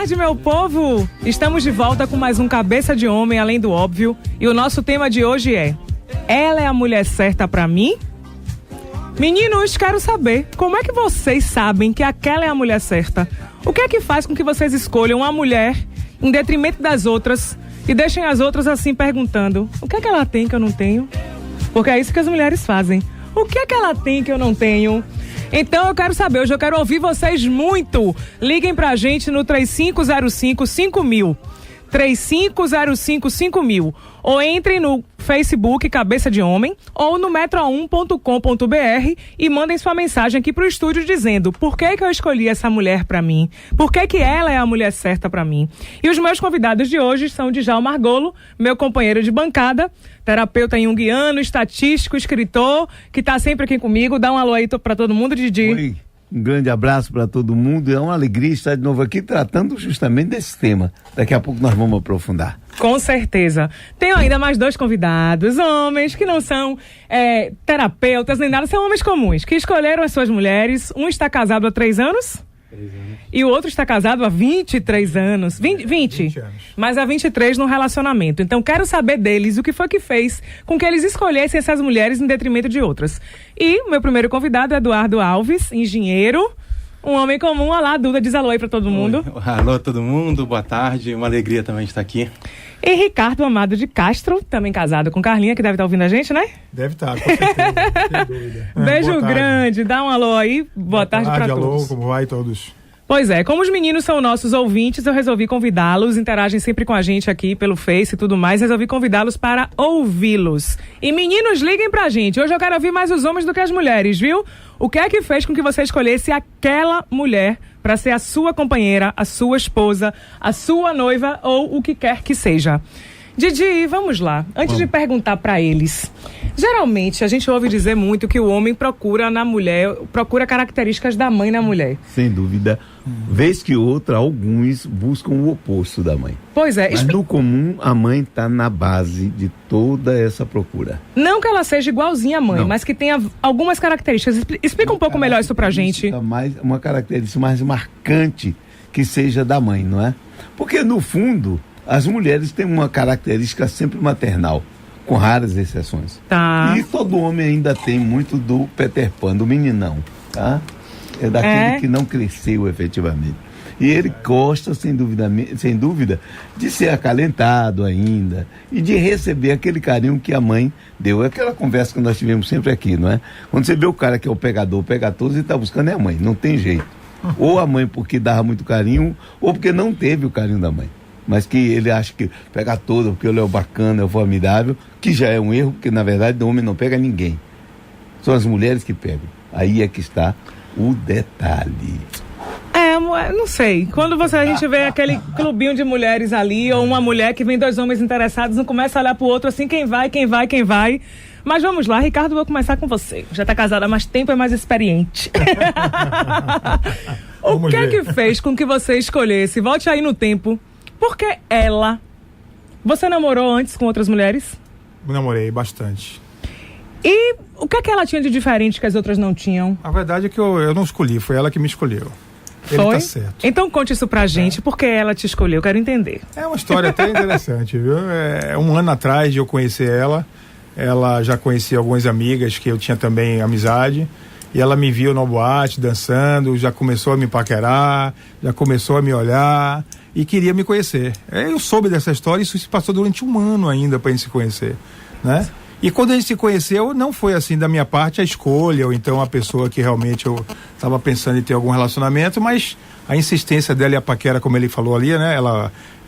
tarde, meu povo! Estamos de volta com mais um Cabeça de Homem, além do óbvio. E o nosso tema de hoje é: ela é a mulher certa pra mim? Meninos, quero saber, como é que vocês sabem que aquela é a mulher certa? O que é que faz com que vocês escolham uma mulher em detrimento das outras e deixem as outras assim perguntando: o que é que ela tem que eu não tenho? Porque é isso que as mulheres fazem. O que é que ela tem que eu não tenho? Então eu quero saber, hoje eu quero ouvir vocês muito. Liguem pra gente no 3505-5000. 3505-5000. Ou entrem no Facebook Cabeça de Homem ou no metro1.com.br e mandem sua mensagem aqui pro estúdio dizendo por que eu escolhi essa mulher pra mim, por que ela é a mulher certa pra mim. E os meus convidados de hoje são Djalma Margolo, meu companheiro de bancada, terapeuta junguiano, estatístico, escritor, que tá sempre aqui comigo. Dá um alô aí pra todo mundo, Didi. Oi. Um grande abraço para todo mundo. É uma alegria estar de novo aqui tratando justamente desse tema. Daqui a pouco nós vamos aprofundar. Com certeza. Tenho ainda mais dois convidados, homens que não são terapeutas nem nada, são homens comuns, que escolheram as suas mulheres. Um está casado há 3 anos. 3 anos. E o outro está casado há 23 anos. 20 anos. Mas há 23 num relacionamento. Então quero saber deles o que foi que fez com que eles escolhessem essas mulheres em detrimento de outras. E meu primeiro convidado é Eduardo Alves, engenheiro, um homem comum. Olá, Duda, diz alô aí pra todo mundo. Oi. Alô todo mundo, boa tarde, uma alegria também estar aqui. E Ricardo Amado de Castro, também casado com Carlinha, que deve estar ouvindo a gente, né? Deve estar, com certeza, sem dúvida. Beijo grande, dá um alô aí, boa tarde pra todos. Alô, como vai todos? Pois é, como os meninos são nossos ouvintes, eu resolvi convidá-los, interagem sempre com a gente aqui pelo Face e tudo mais, resolvi convidá-los para ouvi-los. E meninos, liguem pra gente, hoje eu quero ouvir mais os homens do que as mulheres, viu? O que é que fez com que você escolhesse aquela mulher para ser a sua companheira, a sua esposa, a sua noiva ou o que quer que seja? Didi, vamos lá. Antes de perguntar para eles, geralmente a gente ouve dizer muito que o homem procura na mulher, procura características da mãe na mulher. Sem dúvida. Vez que outra, alguns buscam o oposto da mãe. Pois é. Mas no comum, a mãe está na base de toda essa procura. Não que ela seja igualzinha à mãe, Não. mas que tenha algumas características. Explica um pouco melhor isso pra gente. Uma característica mais marcante que seja da mãe, não é? Porque, no fundo, as mulheres têm uma característica sempre maternal, com raras exceções. Tá. E todo homem ainda tem muito do Peter Pan, do meninão, tá? É daquele que não cresceu efetivamente. E ele gosta, sem dúvida, de ser acalentado ainda e de receber aquele carinho que a mãe deu. É aquela conversa que nós tivemos sempre aqui, não é? Quando você vê o cara que é o pegador, o pegatoso, ele está buscando é a mãe, não tem jeito. Ou a mãe porque dava muito carinho, ou porque não teve o carinho da mãe. Mas que ele acha que pega todo, porque ele é o bacana, é o formidável, que já é um erro, porque na verdade o homem não pega ninguém. São as mulheres que pegam. Aí é que está o detalhe. Não sei. Quando a gente vê aquele clubinho de mulheres ali, ou uma mulher que vem 2 homens interessados, não começa a olhar pro outro assim, quem vai. Mas vamos lá, Ricardo, vou começar com você. Já tá casada há mais tempo, é mais experiente. O que é que fez com que você escolhesse? Volte aí no tempo. Porque ela... Você namorou antes com outras mulheres? Namorei bastante. E o que é que ela tinha de diferente que as outras não tinham? A verdade é que eu não escolhi, foi ela que me escolheu. Ele Foi? tá certo. Então conte isso pra gente, porque ela te escolheu, eu quero entender. É uma história até interessante, viu? Um ano atrás de eu conhecer ela já conhecia algumas amigas que eu tinha também amizade, e ela me viu na boate, dançando, já começou a me paquerar, já começou a me olhar e queria me conhecer. Eu soube dessa história, isso se passou durante 1 ano ainda para a gente se conhecer, né? E quando a gente se conheceu, não foi assim da minha parte a escolha, ou então a pessoa que realmente eu estava pensando em ter algum relacionamento, mas a insistência dela e a paquera, como ele falou ali, né?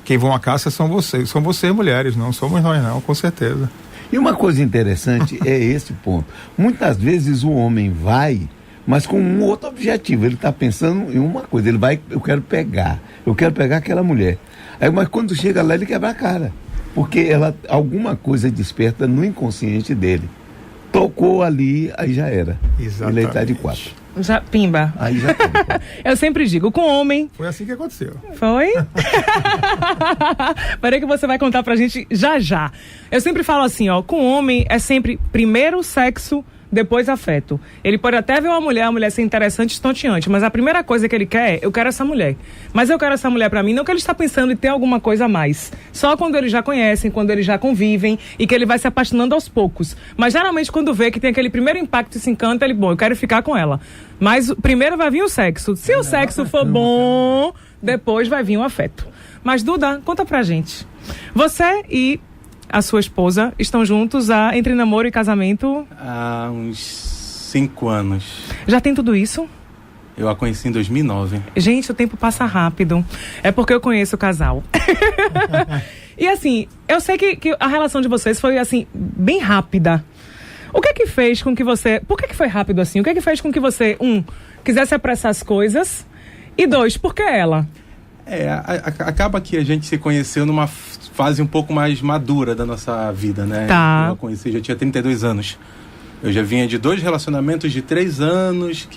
Quem vão à caça são vocês mulheres, não somos nós não, com certeza. E uma coisa interessante é esse ponto. Muitas vezes o homem vai, mas com um outro objetivo. Ele está pensando em uma coisa, ele vai, eu quero pegar aquela mulher. Aí, mas quando chega lá, ele quebra a cara. Porque alguma coisa desperta no inconsciente dele. Tocou ali, aí já era. Exatamente. Ele está de 4. Já, pimba. Aí já tá. Eu sempre digo, com homem... Foi assim que aconteceu. Foi? Peraí que você vai contar pra gente já. Eu sempre falo assim, ó, com homem é sempre primeiro sexo, depois afeto. Ele pode até ver a mulher ser interessante, estonteante, mas a primeira coisa que ele quer é, eu quero essa mulher. Mas eu quero essa mulher pra mim, não que ele está pensando em ter alguma coisa a mais. Só quando eles já conhecem, quando eles já convivem e que ele vai se apaixonando aos poucos. Mas geralmente quando vê que tem aquele primeiro impacto e se encanta, ele, bom, eu quero ficar com ela. Mas primeiro vai vir o sexo. Se o sexo for bom, depois vai vir o afeto. Mas Duda, conta pra gente. Você e a sua esposa estão juntos entre namoro e casamento? Há uns 5 anos. Já tem tudo isso? Eu a conheci em 2009. Gente, o tempo passa rápido. É porque eu conheço o casal. E assim, eu sei que a relação de vocês foi assim, bem rápida. O que é que fez com que você... Por que foi rápido assim? O que é que fez com que você, quisesse apressar as coisas? E 2, por que ela? Acaba que a gente se conheceu numa fase um pouco mais madura da nossa vida, né? Tá. Eu a conheci, já tinha 32 anos. Eu já vinha de 2 relacionamentos de 3 anos,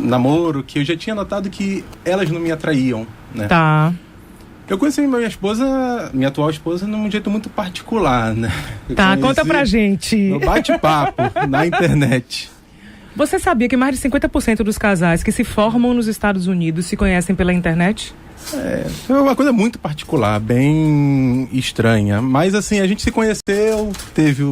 namoro, que eu já tinha notado que elas não me atraíam, né? Tá. Eu conheci minha atual esposa, num jeito muito particular, né? Tá, conta pra gente. No bate-papo, na internet. Você sabia que mais de 50% dos casais que se formam nos Estados Unidos se conhecem pela internet? Foi uma coisa muito particular, bem estranha. Mas assim, a gente se conheceu, teve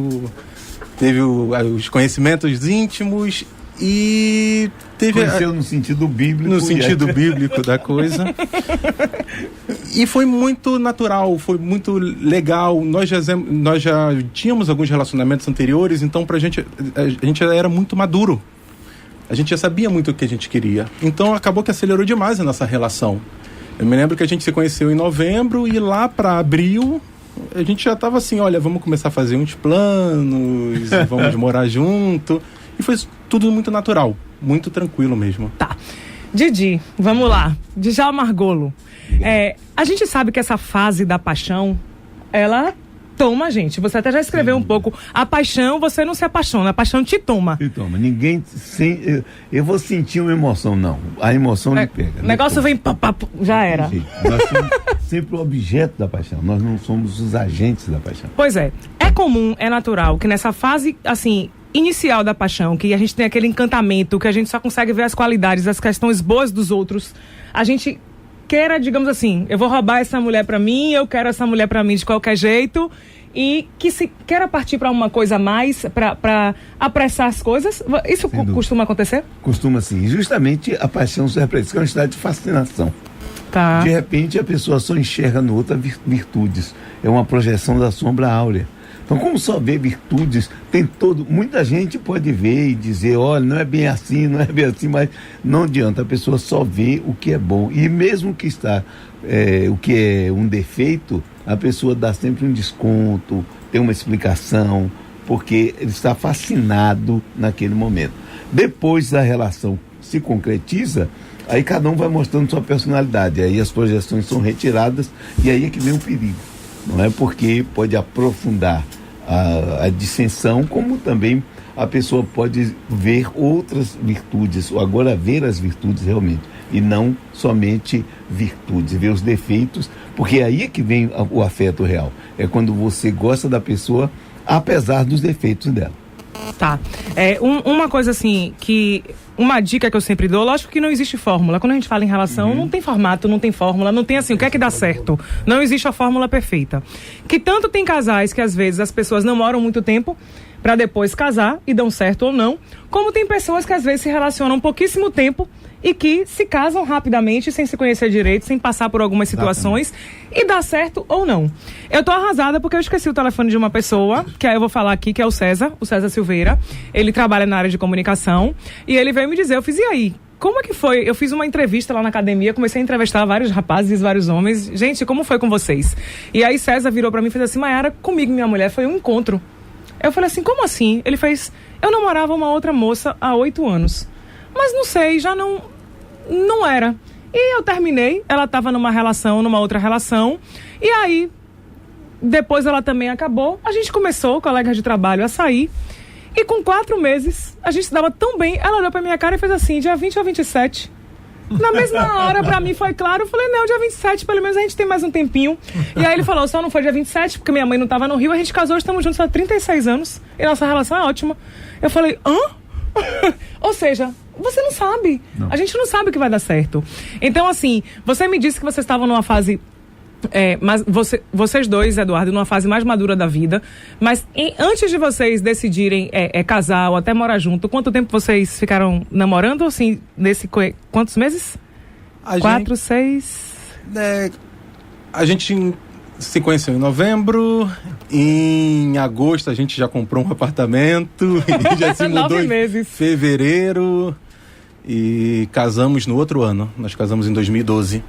os conhecimentos íntimos e conheceu no sentido bíblico. No sentido bíblico da coisa. E foi muito natural, foi muito legal. Nós já tínhamos alguns relacionamentos anteriores, então a gente já era muito maduro. A gente já sabia muito o que a gente queria. Então acabou que acelerou demais a nossa relação. Eu me lembro que a gente se conheceu em novembro e lá para abril a gente já estava assim, olha, vamos começar a fazer uns planos, vamos morar junto. E foi tudo muito natural, muito tranquilo mesmo. Tá. Didi, vamos lá. Djalma Margolo. A gente sabe que essa fase da paixão, ela toma a gente. Você até já escreveu um pouco. A paixão, você não se apaixona, a paixão te toma. Te toma. Ninguém... Eu vou sentir uma emoção, não. A emoção lhe pega. O negócio vem... já era. Nós somos sempre o objeto da paixão. Nós não somos os agentes da paixão. Pois é. É comum, é natural que nessa fase, assim... inicial da paixão, que a gente tem aquele encantamento, que a gente só consegue ver as qualidades, as questões boas dos outros, a gente queira, digamos assim, eu vou roubar essa mulher pra mim, eu quero essa mulher pra mim de qualquer jeito, e que se queira partir pra uma coisa a mais, pra apressar as coisas. Isso costuma acontecer? Costuma sim. Justamente a paixão serve pra isso, que é um estado de fascinação. Tá. De repente a pessoa só enxerga no outro virtudes. É uma projeção da sombra áurea. Então, como só vê virtudes, muita gente pode ver e dizer, olha, não é bem assim, mas não adianta, a pessoa só vê o que é bom. E mesmo que o que é um defeito, a pessoa dá sempre um desconto, tem uma explicação, porque ele está fascinado naquele momento. Depois a relação se concretiza, aí cada um vai mostrando sua personalidade, aí as projeções são retiradas e aí é que vem o perigo. Não é porque pode aprofundar a dissensão, como também a pessoa pode ver outras virtudes, ou agora ver as virtudes realmente, e não somente virtudes, ver os defeitos, porque aí é que vem o afeto real. É quando você gosta da pessoa, apesar dos defeitos dela. Tá. Uma coisa assim, uma dica que eu sempre dou, lógico que não existe fórmula. Quando a gente fala em relação, não tem formato, não tem fórmula, não tem assim, o que é que dá certo. Não existe a fórmula perfeita. Que tanto tem casais que às vezes as pessoas não moram muito tempo para depois casar e dão certo ou não, como tem pessoas que às vezes se relacionam pouquíssimo tempo e que se casam rapidamente, sem se conhecer direito, sem passar por algumas situações, e dá certo ou não. Eu tô arrasada porque eu esqueci o telefone de uma pessoa, que aí eu vou falar aqui, que é o César Silveira. Ele trabalha na área de comunicação, e ele veio me dizer, eu fiz, e aí? Como é que foi? Eu fiz uma entrevista lá na academia, comecei a entrevistar vários rapazes, vários homens. Gente, como foi com vocês? E aí César virou pra mim e fez assim, Mayara, comigo e minha mulher foi um encontro. Eu falei assim, como assim? Ele fez, eu namorava uma outra moça há 8 anos. Mas não sei, já não era. E eu terminei, ela estava numa outra relação, e aí, depois ela também acabou, a gente começou, colegas de trabalho, a sair, e com 4 meses, a gente se dava tão bem, ela olhou pra minha cara e fez assim, dia 20 ou 27, Na mesma hora, pra mim foi claro, eu falei, não, dia 27, pelo menos a gente tem mais um tempinho. E aí ele falou, só não foi dia 27, porque minha mãe não tava no Rio, a gente casou, estamos juntos há 36 anos, e nossa relação é ótima. Eu falei, hã? Ou seja, você não sabe. Não. A gente não sabe o que vai dar certo. Então, assim, você me disse que vocês estavam numa fase... mas vocês dois, Eduardo, numa fase mais madura da vida, mas antes de vocês decidirem casar ou até morar junto, quanto tempo vocês ficaram namorando, assim, quantos meses? 4, 6? A gente se conheceu em novembro, em agosto a gente já comprou um apartamento, e já se mudou 9 meses. Em fevereiro, e casamos no outro ano, nós casamos em 2012.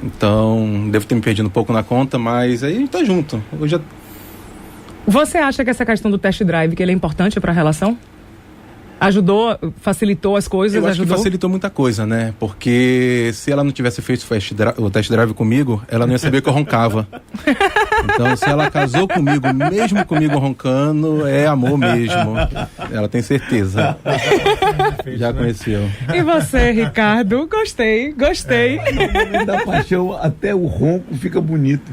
Então, devo ter me perdido um pouco na conta, mas aí a gente tá junto. Você acha que essa questão do test drive, que ele é importante para a relação? Ajudou, facilitou as coisas? Eu acho que facilitou muita coisa, né? Porque se ela não tivesse feito o test drive comigo, ela não ia saber que eu roncava. Então, se ela casou comigo, mesmo comigo roncando, é amor mesmo. Ela tem certeza. Já conheceu. E você, Ricardo? Gostei. No momento da paixão, até o ronco fica bonito.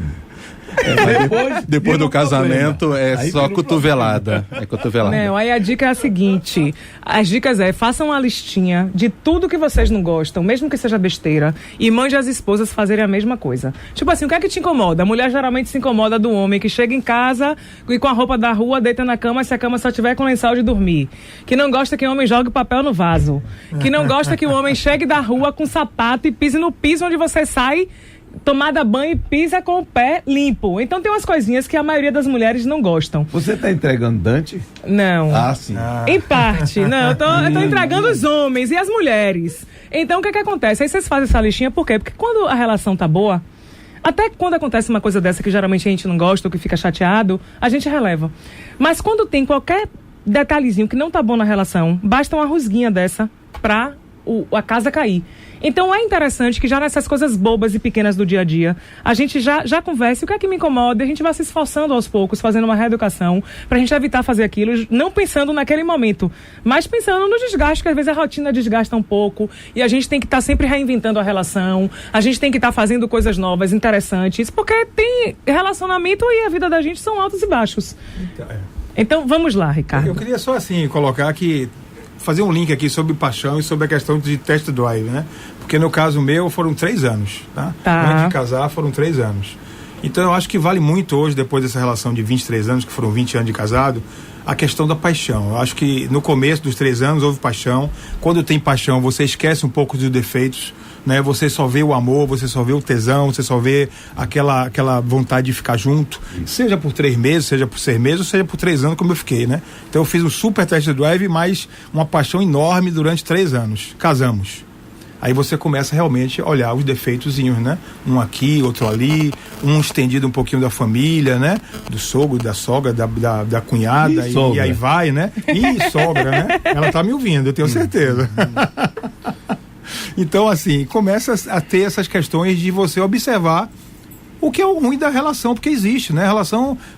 Depois do casamento é aí só cotovelada. É cotovelada. Não, aí a dica é a seguinte: as dicas façam uma listinha de tudo que vocês não gostam, mesmo que seja besteira, e mande as esposas fazerem a mesma coisa. Tipo assim, o que é que te incomoda? A mulher geralmente se incomoda do homem que chega em casa e com a roupa da rua deita na cama se a cama só tiver com lençol de dormir. Que não gosta que o homem jogue papel no vaso. Que não gosta que o homem chegue da rua com sapato e pise no piso onde você sai, tomada banho e pisa com o pé limpo. Então tem umas coisinhas que a maioria das mulheres não gostam. Você tá entregando Dante? Não. Ah, sim. Em parte. Não, eu tô entregando os homens e as mulheres. Então o que acontece? Aí vocês fazem essa listinha, por quê? Porque quando a relação tá boa, até quando acontece uma coisa dessa que geralmente a gente não gosta ou que fica chateado, a gente releva. Mas quando tem qualquer detalhezinho que não tá bom na relação, basta uma rusguinha dessa pra a casa cair. Então é interessante que já nessas coisas bobas e pequenas do dia a dia, a gente já converse o que é que me incomoda, e a gente vai se esforçando aos poucos, fazendo uma reeducação, pra gente evitar fazer aquilo, não pensando naquele momento, mas pensando no desgaste, que às vezes a rotina desgasta um pouco, e a gente tem que estar sempre reinventando a relação, a gente tem que estar fazendo coisas novas, interessantes, porque tem relacionamento e a vida da gente são altos e baixos. Então vamos lá, Ricardo. Eu queria só assim colocar que fazer um link aqui sobre paixão e sobre a questão de test drive, né? Porque no caso meu foram 3 anos, tá? Antes de casar foram 3 anos. Então eu acho que vale muito hoje, depois dessa relação de 23 anos, que foram 20 anos de casado, a questão da paixão. Eu acho que no começo dos 3 anos houve paixão. Quando tem paixão, você esquece um pouco dos defeitos, né? Você só vê o amor, você só vê o tesão, você só vê aquela vontade de ficar junto, seja por 3 meses, seja por 6 meses, ou seja por 3 anos, como eu fiquei, né? Então eu fiz um super test drive, mas uma paixão enorme durante 3 anos. Casamos. Aí você começa realmente a olhar os defeitozinhos, né? Um aqui, outro ali, um estendido um pouquinho da família, né? Do sogro, da sogra, da cunhada, e aí vai, né? E sogra, né? Ela tá me ouvindo, eu tenho certeza. Então, assim, começa a ter essas questões de você observar o que é o ruim da relação, porque existe, né?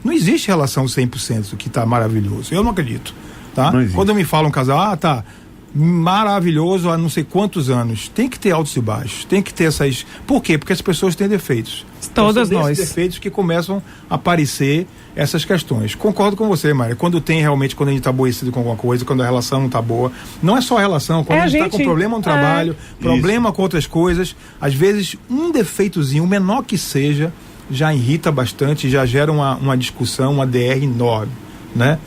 Não existe relação 100% que tá maravilhoso. Eu não acredito, tá? Quando me falam um casal, tá maravilhoso há não sei quantos anos, tem que ter altos e baixos, tem que ter essas... Por quê? Porque as pessoas têm defeitos. Todas então, nós. Defeitos que começam a aparecer essas questões. Concordo com você, Maria. Quando a gente tá aborrecido com alguma coisa, quando a relação não tá boa, não é só a relação, quando a gente tá com problema no trabalho, problema com outras coisas, às vezes um defeitozinho, o menor que seja, já irrita bastante, já gera uma discussão, uma DR enorme, né?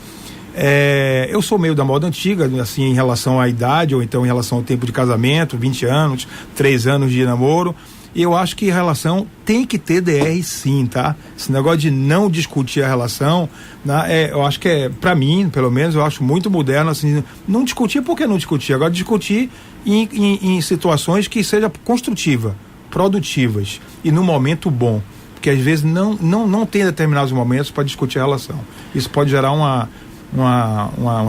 Eu sou meio da moda antiga, assim, em relação à idade, ou então em relação ao tempo de casamento, 20 anos, 3 anos de namoro. E eu acho que a relação tem que ter DR sim, tá? Esse negócio de não discutir a relação, né, eu acho que pra mim, pelo menos, eu acho muito moderno, assim, não discutir, por que não discutir? Agora discutir em situações que seja construtiva, produtivas e no momento bom. Porque às vezes não tem determinados momentos para discutir a relação. Isso pode gerar uma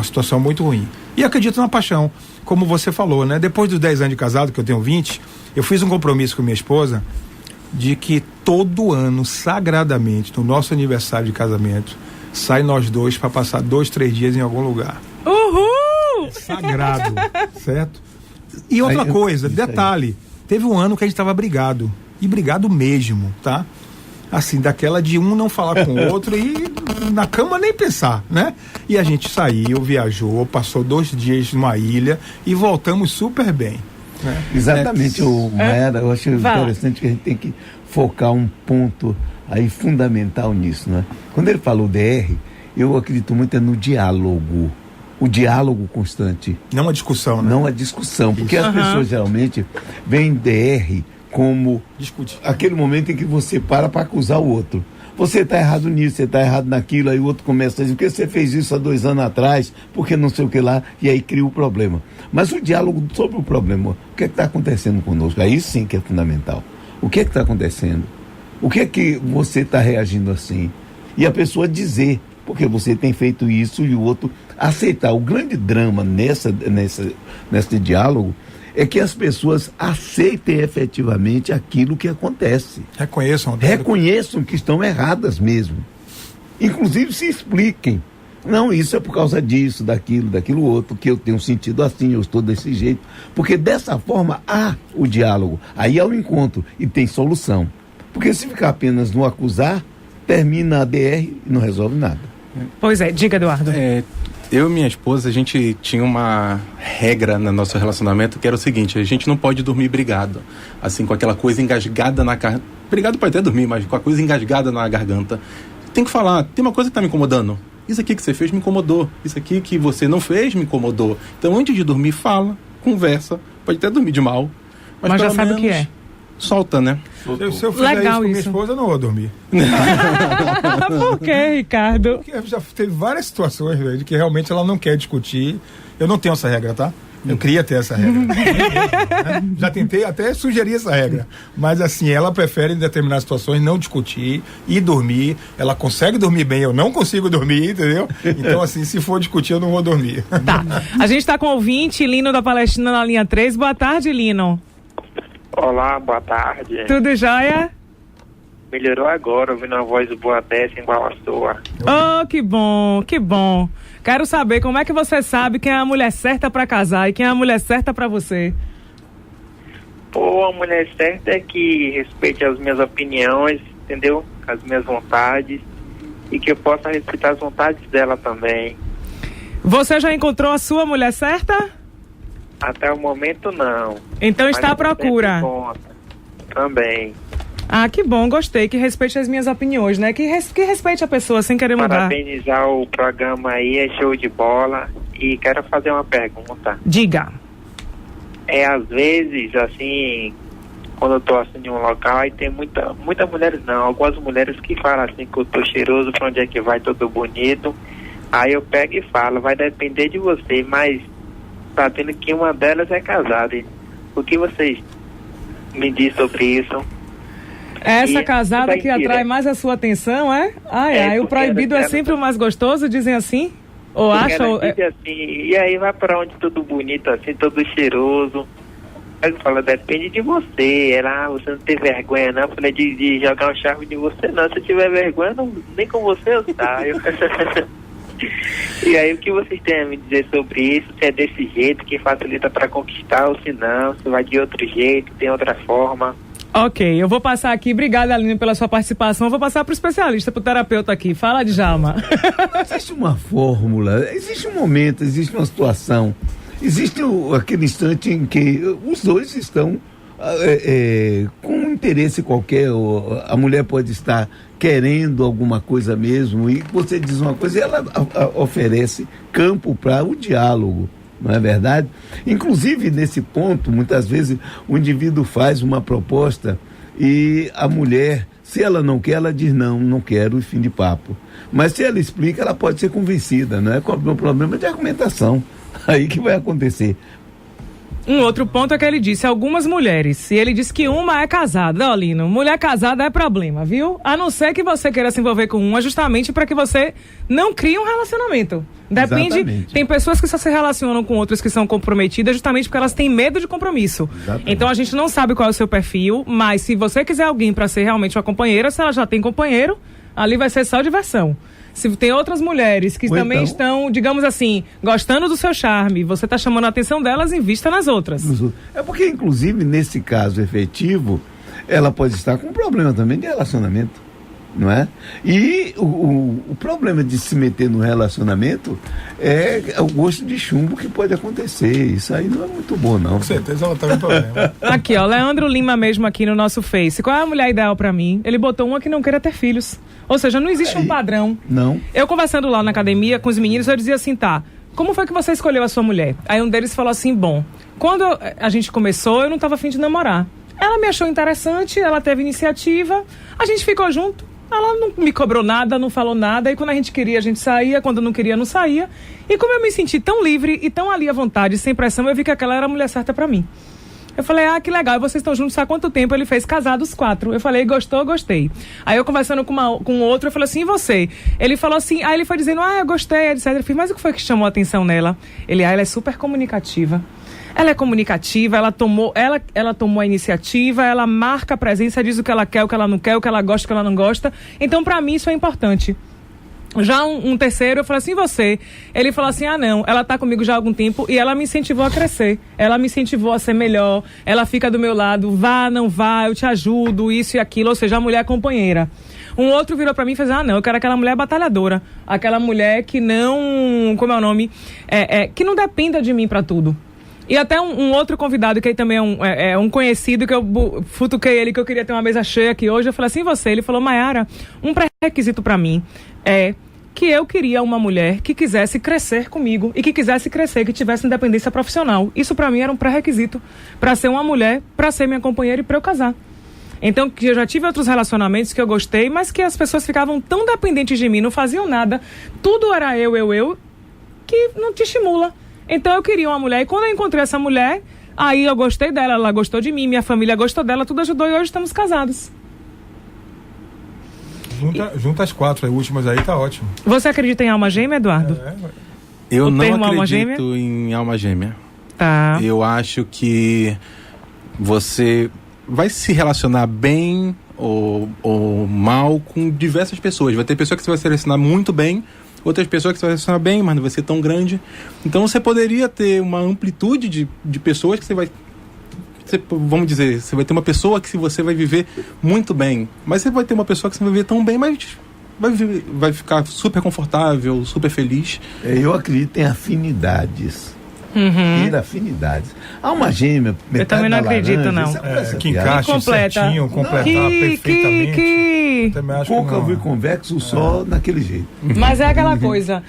situação muito ruim. E acredito na paixão, como você falou, né? Depois dos 10 anos de casado, que eu tenho 20, eu fiz um compromisso com minha esposa de que todo ano, sagradamente, no nosso aniversário de casamento, sai nós dois para passar 2, 3 dias em algum lugar. Uhul! Sagrado, certo? E outra coisa, detalhe, Teve um ano que a gente estava brigado, e brigado mesmo, tá? Assim, daquela de um não falar com o outro e na cama nem pensar, né? E a gente saiu, viajou, passou 2 dias numa ilha e voltamos super bem. Né? Exatamente, Mayara, eu acho interessante que a gente tem que focar um ponto aí fundamental nisso, né? Quando ele falou DR, eu acredito muito no diálogo. O diálogo constante. Não a discussão, né? Não a discussão, porque as pessoas geralmente veem DR como discute. Aquele momento em que você para acusar o outro. Você está errado nisso, você está errado naquilo, aí o outro começa a dizer, por que você fez isso há 2 anos atrás, porque não sei o que lá, e aí cria o problema. Mas o diálogo sobre o problema, o que é que está acontecendo conosco? Aí sim que é fundamental. O que é que está acontecendo? O que é que você está reagindo assim? E a pessoa dizer, porque você tem feito isso e o outro aceitar. O grande drama nesse diálogo é que as pessoas aceitem efetivamente aquilo que acontece. Reconheçam que estão erradas mesmo. Inclusive se expliquem. Não, isso é por causa disso, daquilo outro, que eu tenho sentido assim, eu estou desse jeito. Porque dessa forma há o diálogo, aí há o encontro e tem solução. Porque se ficar apenas no acusar, termina a DR e não resolve nada. Pois é, diga, Eduardo. Eu e minha esposa, a gente tinha uma regra no nosso relacionamento que era o seguinte: a gente não pode dormir brigado, assim, com aquela coisa engasgada na garganta. Brigado pode até dormir, mas com a coisa engasgada na garganta. Tem que falar, tem uma coisa que tá me incomodando. Isso aqui que você fez me incomodou. Isso aqui que você não fez me incomodou. Então, antes de dormir, fala, conversa. Pode até dormir de mal. Mas já sabe o que é. Solta, né? Se eu fizer isso com minha esposa, eu não vou dormir. Por que, Ricardo? Porque já teve várias situações, velho, de que realmente ela não quer discutir. Eu não tenho essa regra, tá? Eu queria ter essa regra. Já tentei até sugerir essa regra. Mas assim, ela prefere em determinadas situações não discutir e dormir. Ela consegue dormir bem, eu não consigo dormir, entendeu? Então assim, se for discutir, eu não vou dormir. Tá. A gente tá com o ouvinte, Lino da Palestina na linha 3. Boa tarde, Lino. Olá, boa tarde. Tudo jóia? Melhorou agora, ouvindo uma voz boa dessa igual a sua. Oh, que bom, que bom. Quero saber como é que você sabe quem é a mulher certa pra casar e quem é a mulher certa pra você. Pô, a mulher certa é que respeite as minhas opiniões, entendeu? As minhas vontades e que eu possa respeitar as vontades dela também. Você já encontrou a sua mulher certa? Até o momento não. Então está à procura. Também. Ah, que bom, gostei, que respeite as minhas opiniões, né? Que respeite a pessoa sem querer mudar. Parabenizar o programa aí, é show de bola. E quero fazer uma pergunta. Diga. Às vezes, assim, quando eu tô assim em um local, aí tem muitas mulheres não, algumas mulheres que falam assim que eu tô cheiroso, pra onde é que vai, todo bonito. Aí eu pego e falo, vai depender de você, mas sabendo que uma delas é casada. O que vocês me dizem sobre isso? Essa casada que atrai mais a sua atenção, é? O proibido é sempre o mais gostoso, dizem assim? Ou acham? Assim, e aí vai pra onde todo bonito, assim, todo cheiroso. Aí eu falo, depende de você. Você não tem vergonha não, falei, de jogar um charme de você não. Se eu tiver vergonha, nem com você eu saio. E aí, o que vocês têm a me dizer sobre isso? Se é desse jeito que facilita para conquistar ou se não, se vai de outro jeito, tem outra forma. Ok, eu vou passar aqui, obrigada, Aline, pela sua participação. Eu vou passar para o especialista, para o terapeuta aqui. Fala, Djalma. Existe uma fórmula, existe um momento, existe uma situação, existe aquele instante em que os dois estão com um interesse qualquer. A mulher pode estar querendo alguma coisa mesmo e você diz uma coisa e ela oferece campo para o diálogo, não é verdade? Inclusive nesse ponto, muitas vezes o indivíduo faz uma proposta e a mulher, se ela não quer, ela diz não quero e fim de papo. Mas se ela explica, ela pode ser convencida, não é? Com o problema de argumentação, aí que vai acontecer. Um outro ponto é que ele disse algumas mulheres, e ele disse que uma é casada. Ó, Lino, mulher casada é problema, viu? A não ser que você queira se envolver com uma justamente para que você não crie um relacionamento. Depende, exatamente. Tem pessoas que só se relacionam com outras que são comprometidas justamente porque elas têm medo de compromisso. Exatamente. Então a gente não sabe qual é o seu perfil, mas se você quiser alguém para ser realmente uma companheira, se ela já tem companheiro, ali vai ser só diversão. se tem outras mulheres que também estão, digamos assim, gostando do seu charme, você está chamando a atenção delas, invista nas outras. É porque, inclusive, nesse caso efetivo, ela pode estar com um problema também de relacionamento, não é? E o problema de se meter no relacionamento é o gosto de chumbo que pode acontecer. Isso aí não é muito bom, não. Com certeza ela tá com problema. Aqui, ó, Leandro Lima mesmo aqui no nosso Face. Qual é a mulher ideal pra mim? Ele botou uma que não queira ter filhos. Ou seja, não existe um padrão. Não. Eu conversando lá na academia com os meninos, eu dizia assim, tá, como foi que você escolheu a sua mulher? Aí um deles falou assim, bom, quando a gente começou, eu não tava afim de namorar. Ela me achou interessante, ela teve iniciativa, a gente ficou junto, ela não me cobrou nada, não falou nada, e quando a gente queria, a gente saía, quando não queria, não saía. E como eu me senti tão livre e tão ali à vontade, sem pressão, eu vi que aquela era a mulher certa pra mim. Eu falei, que legal, e vocês estão juntos há quanto tempo? Ele fez casados 4. Eu falei, gostou? Gostei. Aí eu conversando com outro, eu falei assim, e você? Ele falou assim, aí ele foi dizendo, eu gostei, etc. Eu falei, mas o que foi que chamou a atenção nela? Ela é super comunicativa. Ela é comunicativa, ela tomou a iniciativa, ela marca a presença, diz o que ela quer, o que ela não quer, o que ela gosta, o que ela não gosta. Então, pra mim, isso é importante. Já um terceiro, eu falei assim, e você? Ele falou assim, não, ela tá comigo já há algum tempo e ela me incentivou a crescer. Ela me incentivou a ser melhor, ela fica do meu lado, vá, não vá, eu te ajudo, isso e aquilo, ou seja, a mulher companheira. Um outro virou pra mim e fez, não, eu quero aquela mulher batalhadora, aquela mulher que não, como é o nome? Que não dependa de mim pra tudo. E até um outro convidado, que aí também é um conhecido, que eu futuquei ele, que eu queria ter uma mesa cheia aqui hoje, eu falei assim, você? Ele falou, Mayara, um pré-requisito pra mim é que eu queria uma mulher que quisesse crescer comigo e que quisesse crescer, que tivesse independência profissional. Isso pra mim era um pré-requisito pra ser uma mulher, pra ser minha companheira e pra eu casar. Então, que eu já tive outros relacionamentos que eu gostei, mas que as pessoas ficavam tão dependentes de mim, não faziam nada, tudo era eu, que não te estimula. Então eu queria uma mulher, e quando eu encontrei essa mulher, aí eu gostei dela, ela gostou de mim, minha família gostou dela, tudo ajudou e hoje estamos casados. Junta as 4 últimas aí, tá ótimo. Você acredita em alma gêmea, Eduardo? Eu não termo alma acredito em alma gêmea. Tá. Eu acho que você vai se relacionar bem ou mal com diversas pessoas. Vai ter pessoa que você vai se relacionar muito bem, outras pessoas que você vai relacionar bem, mas não vai ser tão grande. Então você poderia ter uma amplitude de pessoas que você vai... vamos dizer, você vai ter uma pessoa que você vai viver muito bem, mas você vai ter uma pessoa que você vai viver tão bem, mas vai ficar super confortável, super feliz. Eu acredito em afinidades. Ter afinidades. Há uma gêmea, eu também não acredito, não. Que encaixe certinho, completar perfeitamente. Côncavo e convexo só naquele jeito. Mas é aquela coisa,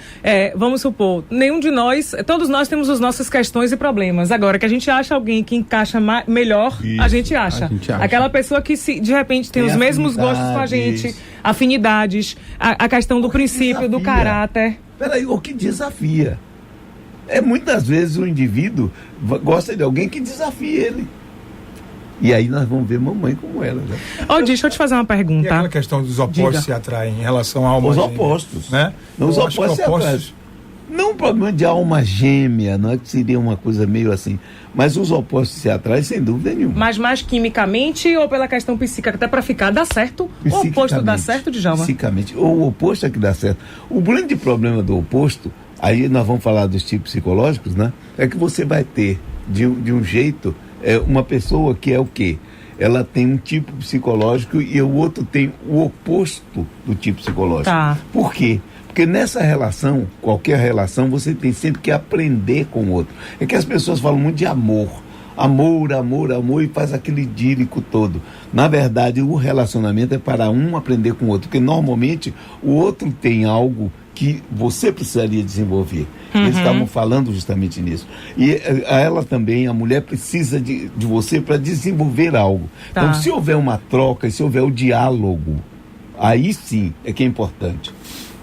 vamos supor, nenhum de nós, todos nós temos as nossas questões e problemas. Agora, que a gente acha alguém que encaixa melhor, isso, a gente acha. Aquela pessoa que de repente tem os mesmos gostos com a gente, afinidades, a questão do princípio, do caráter. Peraí, o que desafia? Muitas vezes o indivíduo gosta de alguém que desafia ele. E aí nós vamos ver mamãe como ela. Né? Deixa eu te fazer uma pergunta. E aquela questão dos opostos se atraem em relação à alma gêmea? Os opostos. Né? Os opostos se atraem. Não um problema de alma gêmea, não é que seria uma coisa meio assim. Mas os opostos se atraem sem dúvida nenhuma. Mas mais quimicamente ou pela questão psíquica? Até para ficar, dá certo? O oposto dá certo, Djalma? Psicamente. O oposto é que dá certo. O grande problema do oposto, aí nós vamos falar dos tipos psicológicos, né? É que você vai ter, de um jeito, uma pessoa que é o quê? Ela tem um tipo psicológico e o outro tem o oposto do tipo psicológico. Tá. Por quê? Porque nessa relação, qualquer relação, você tem sempre que aprender com o outro. É que as pessoas falam muito de amor. Amor, amor, amor, e faz aquele idílico todo. Na verdade, o relacionamento é para um aprender com o outro, porque normalmente o outro tem algo que você precisaria desenvolver. Eles estavam falando justamente nisso. E ela também, a mulher, precisa de você para desenvolver algo. Tá. Então, se houver uma troca, se houver o diálogo, aí sim é que é importante.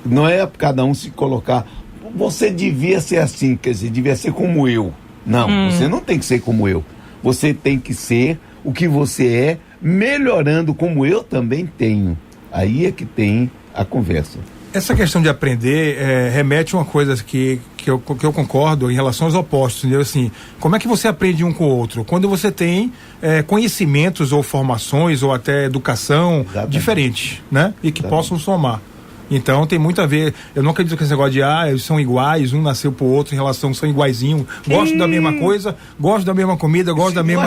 Não é cada um se colocar, você devia ser assim, quer dizer, devia ser como eu. Não, você não tem que ser como eu. Você tem que ser o que você é, melhorando como eu também tenho. Aí é que tem a conversa. Essa questão de aprender remete a uma coisa que eu concordo em relação aos opostos, entendeu? Assim, como é que você aprende um com o outro? Quando você tem conhecimentos ou formações ou até educação diferentes, né? E que possam somar. Então tem muito a ver. Eu não acredito que esse negócio de eles são iguais, um nasceu pro outro em relação, são iguaizinho, gostam da mesma coisa, gostam da mesma comida, gostam da mesma.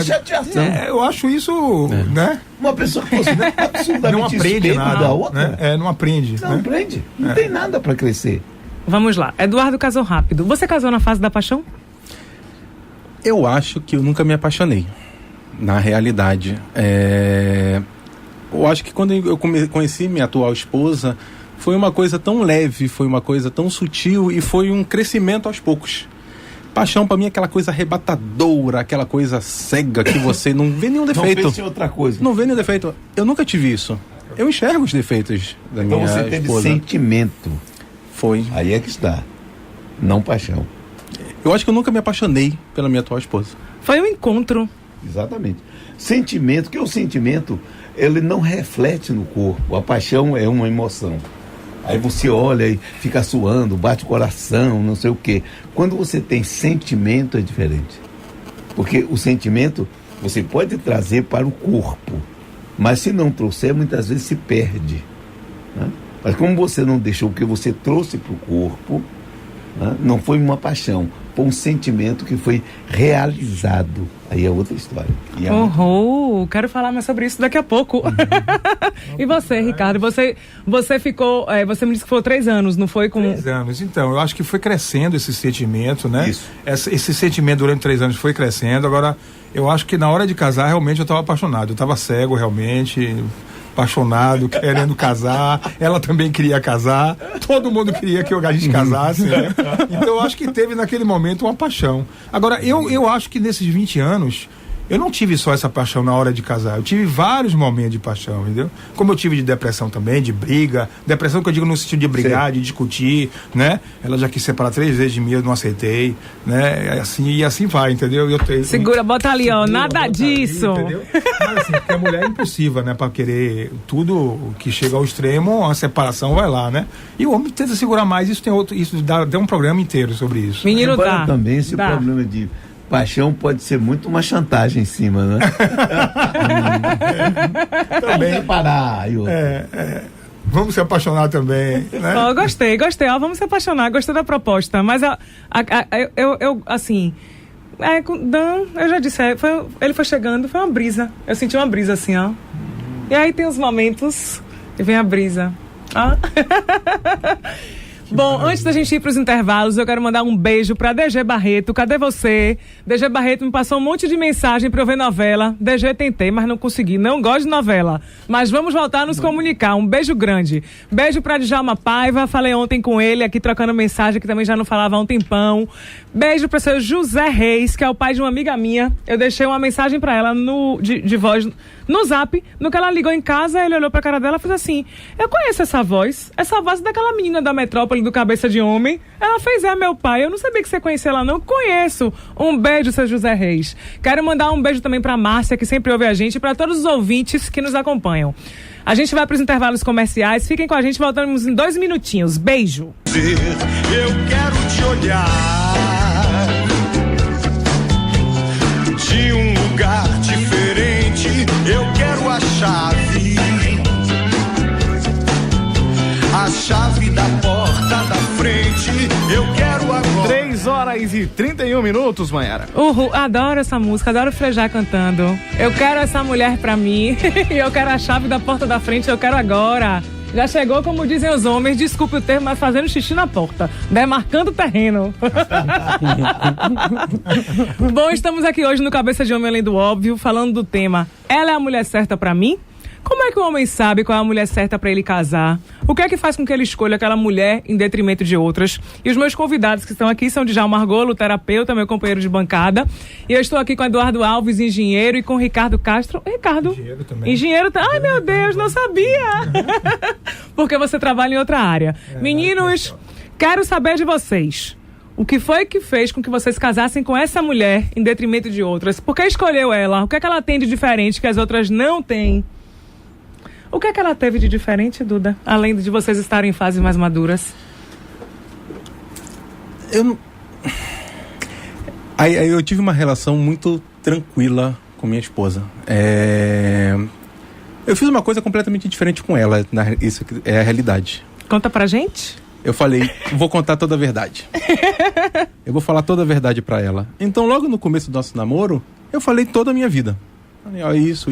Eu acho isso, né? Uma pessoa que fosse absolutamente não aprende nada da outra. Né? Não aprende. Não aprende. Não tem nada para crescer. Vamos lá. Eduardo casou rápido. Você casou na fase da paixão? Eu acho que eu nunca me apaixonei. Na realidade. Eu acho que quando eu conheci minha atual esposa, foi uma coisa tão leve, foi uma coisa tão sutil e foi um crescimento aos poucos. Paixão pra mim é aquela coisa arrebatadora, aquela coisa cega que você não vê nenhum defeito. Não pense em outra coisa. Não vê nenhum defeito. Eu nunca tive isso. Eu enxergo os defeitos da minha esposa. Então você teve sentimento. Foi. Aí é que está. Não paixão. Eu acho que eu nunca me apaixonei pela minha atual esposa. Foi um encontro. Exatamente. Sentimento, que o sentimento, ele não reflete no corpo. A paixão é uma emoção. Aí você olha e fica suando, bate o coração, não sei o quê. Quando você tem sentimento é diferente. Porque o sentimento você pode trazer para o corpo, mas se não trouxer, muitas vezes se perde. Né? Mas como você não deixou o que você trouxe para o corpo, né? Não foi uma paixão, foi um sentimento que foi realizado. Aí é outra história. Quero falar mais sobre isso daqui a pouco. E você, Ricardo? Você ficou, você me disse que foi 3 anos, não foi? 3 anos. Então, eu acho que foi crescendo esse sentimento, né? Isso. Esse sentimento durante 3 anos foi crescendo. Agora, eu acho que na hora de casar, realmente eu estava apaixonado. Eu estava cego, realmente, apaixonado, querendo casar. Ela também queria casar. Todo mundo queria que a gente casasse, né? Então, eu acho que teve naquele momento uma paixão. Agora, eu acho que nesses 20 anos, eu não tive só essa paixão na hora de casar. Eu tive vários momentos de paixão, entendeu? Como eu tive de depressão também, de briga. Depressão que eu digo no sentido de brigar, de discutir, né? Ela já quis separar 3 vezes de mim, eu não aceitei, né? E assim vai, entendeu? Segura, bota ali, ó. Nada disso. Ali, entendeu? Mas assim, porque a mulher é impulsiva, né? Pra querer tudo que chega ao extremo, a separação vai lá, né? E o homem tenta segurar mais. Isso dá um programa inteiro sobre isso. Menino, dá. Também esse problema de paixão pode ser muito uma chantagem em cima, né? Também. Vamos separar. Vamos se apaixonar também, né? Gostei. Vamos se apaixonar. Gostei da proposta. Mas eu assim... eu já disse, ele foi chegando, foi uma brisa. Eu senti uma brisa assim, ó. E aí tem os momentos e vem a brisa. Ó. Bom, antes da gente ir para os intervalos, eu quero mandar um beijo para DG Barreto. Cadê você? DG Barreto me passou um monte de mensagem para eu ver novela. DG, tentei, mas não consegui. Não gosto de novela. Mas vamos voltar a nos comunicar. Um beijo grande. Beijo para Djalma Paiva. Falei ontem com ele aqui trocando mensagem, que também já não falava há um tempão. Beijo para o seu José Reis, que é o pai de uma amiga minha. Eu deixei uma mensagem para ela de voz no Zap. No que ela ligou em casa, ele olhou pra cara dela e fez assim: eu conheço essa voz é daquela menina da metrópole do Cabeça de Homem. Ela fez, meu pai. Eu não sabia que você conhecia ela, não. Conheço. Um beijo, seu José Reis. Quero mandar um beijo também pra Márcia, que sempre ouve a gente, e pra todos os ouvintes que nos acompanham. A gente vai pros intervalos comerciais. Fiquem com a gente, voltamos em 2 minutinhos. Beijo. Eu quero te olhar de um lugar diferente. Eu quero a chave da porta da frente. Eu quero agora. 3h31, Maiara. Adoro essa música, adoro o Frejá cantando. Eu quero essa mulher pra mim. E eu quero a chave da porta da frente, eu quero agora. Já chegou, como dizem os homens, desculpe o termo, mas fazendo xixi na porta, demarcando o terreno. Bom, estamos aqui hoje no Cabeça de Homem Além do Óbvio, falando do tema: ela é a mulher certa pra mim? Como é que o homem sabe qual é a mulher certa para ele casar? O que é que faz com que ele escolha aquela mulher em detrimento de outras? E os meus convidados que estão aqui são Djalma Argolo, terapeuta, meu companheiro de bancada. E eu estou aqui com Eduardo Alves, engenheiro, e com Ricardo Castro. Ricardo? Engenheiro também. Engenheiro também. Ai, meu Deus, não sabia! Porque você trabalha em outra área. Meninos, quero saber de vocês. O que foi que fez com que vocês casassem com essa mulher em detrimento de outras? Por que escolheu ela? O que é que ela tem de diferente que as outras não têm? O que é que ela teve de diferente, Duda? Além de vocês estarem em fases mais maduras. Eu tive uma relação muito tranquila com minha esposa. Eu fiz uma coisa completamente diferente com ela. Isso é a realidade. Conta pra gente. Eu falei, vou contar toda a verdade. Eu vou falar toda a verdade pra ela. Então, logo no começo do nosso namoro, eu falei toda a minha vida. Falei, ó, isso.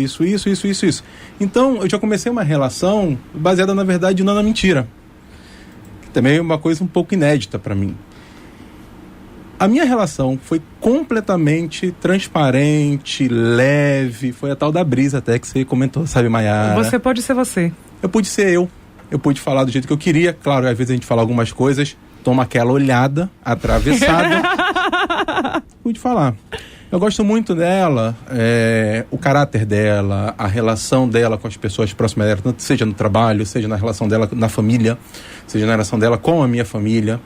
Então, eu já comecei uma relação baseada, na verdade, não na mentira. Também é uma coisa um pouco inédita pra mim. A minha relação foi completamente transparente, leve. Foi a tal da brisa até que você comentou, sabe, Mayara? Você pode ser você. Eu pude ser eu. Eu pude falar do jeito que eu queria. Claro, às vezes a gente fala algumas coisas, toma aquela olhada atravessada. Pude falar. Eu gosto muito dela, o caráter dela, a relação dela com as pessoas próximas dela, tanto seja no trabalho, seja na relação dela na família, seja na relação dela com a minha família,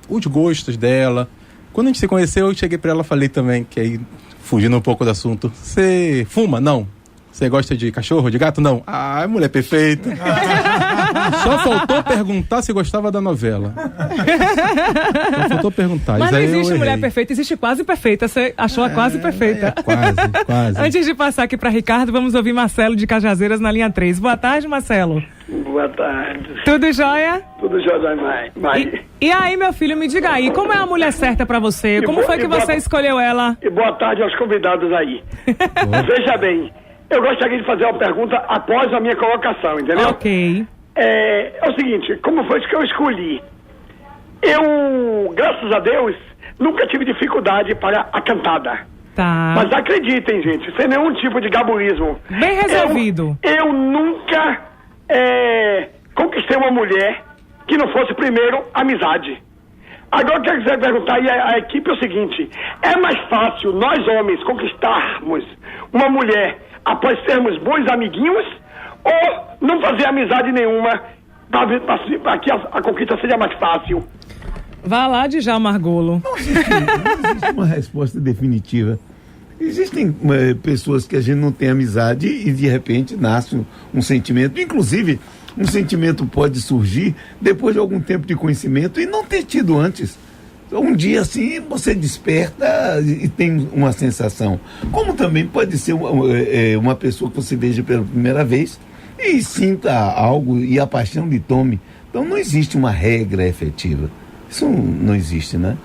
os gostos dela. Quando a gente se conheceu, eu cheguei pra ela e falei também, que aí, fugindo um pouco do assunto, você fuma? Não. Você gosta de cachorro, de gato? Não. Ah, mulher perfeita. Só faltou perguntar se gostava da novela. Só faltou perguntar. Mas não existe mulher perfeita, existe quase perfeita. Você achou a quase perfeita. Quase. Antes de passar aqui para Ricardo, vamos ouvir Marcelo de Cajazeiras na linha 3. Boa tarde, Marcelo. Boa tarde. Tudo jóia? Tudo jóia, mãe. E aí, meu filho, me diga aí, como é a mulher certa para você? Como foi que você escolheu ela? E boa tarde aos convidados aí. Veja bem, eu gostaria de fazer uma pergunta após a minha colocação, entendeu? Ok. É o seguinte, como foi que eu escolhi? Eu, graças a Deus, nunca tive dificuldade para a cantada. Tá. Mas acreditem, gente, sem nenhum tipo de gabulismo. Bem resolvido. Eu nunca conquistei uma mulher que não fosse primeiro amizade. Agora eu quero perguntar aí a equipe o seguinte: é mais fácil nós homens conquistarmos uma mulher após sermos bons amiguinhos ou não fazer amizade nenhuma para que a conquista seja mais fácil? Vá lá, Djalma Margolo. Não existe uma resposta definitiva. Existem pessoas que a gente não tem amizade e de repente nasce um sentimento. Inclusive, um sentimento pode surgir depois de algum tempo de conhecimento e não ter tido antes. Um dia assim você desperta e tem uma sensação. Como também pode ser uma pessoa que você veja pela primeira vez e sinta algo e a paixão lhe tome. Então não existe uma regra efetiva. Isso não existe, né?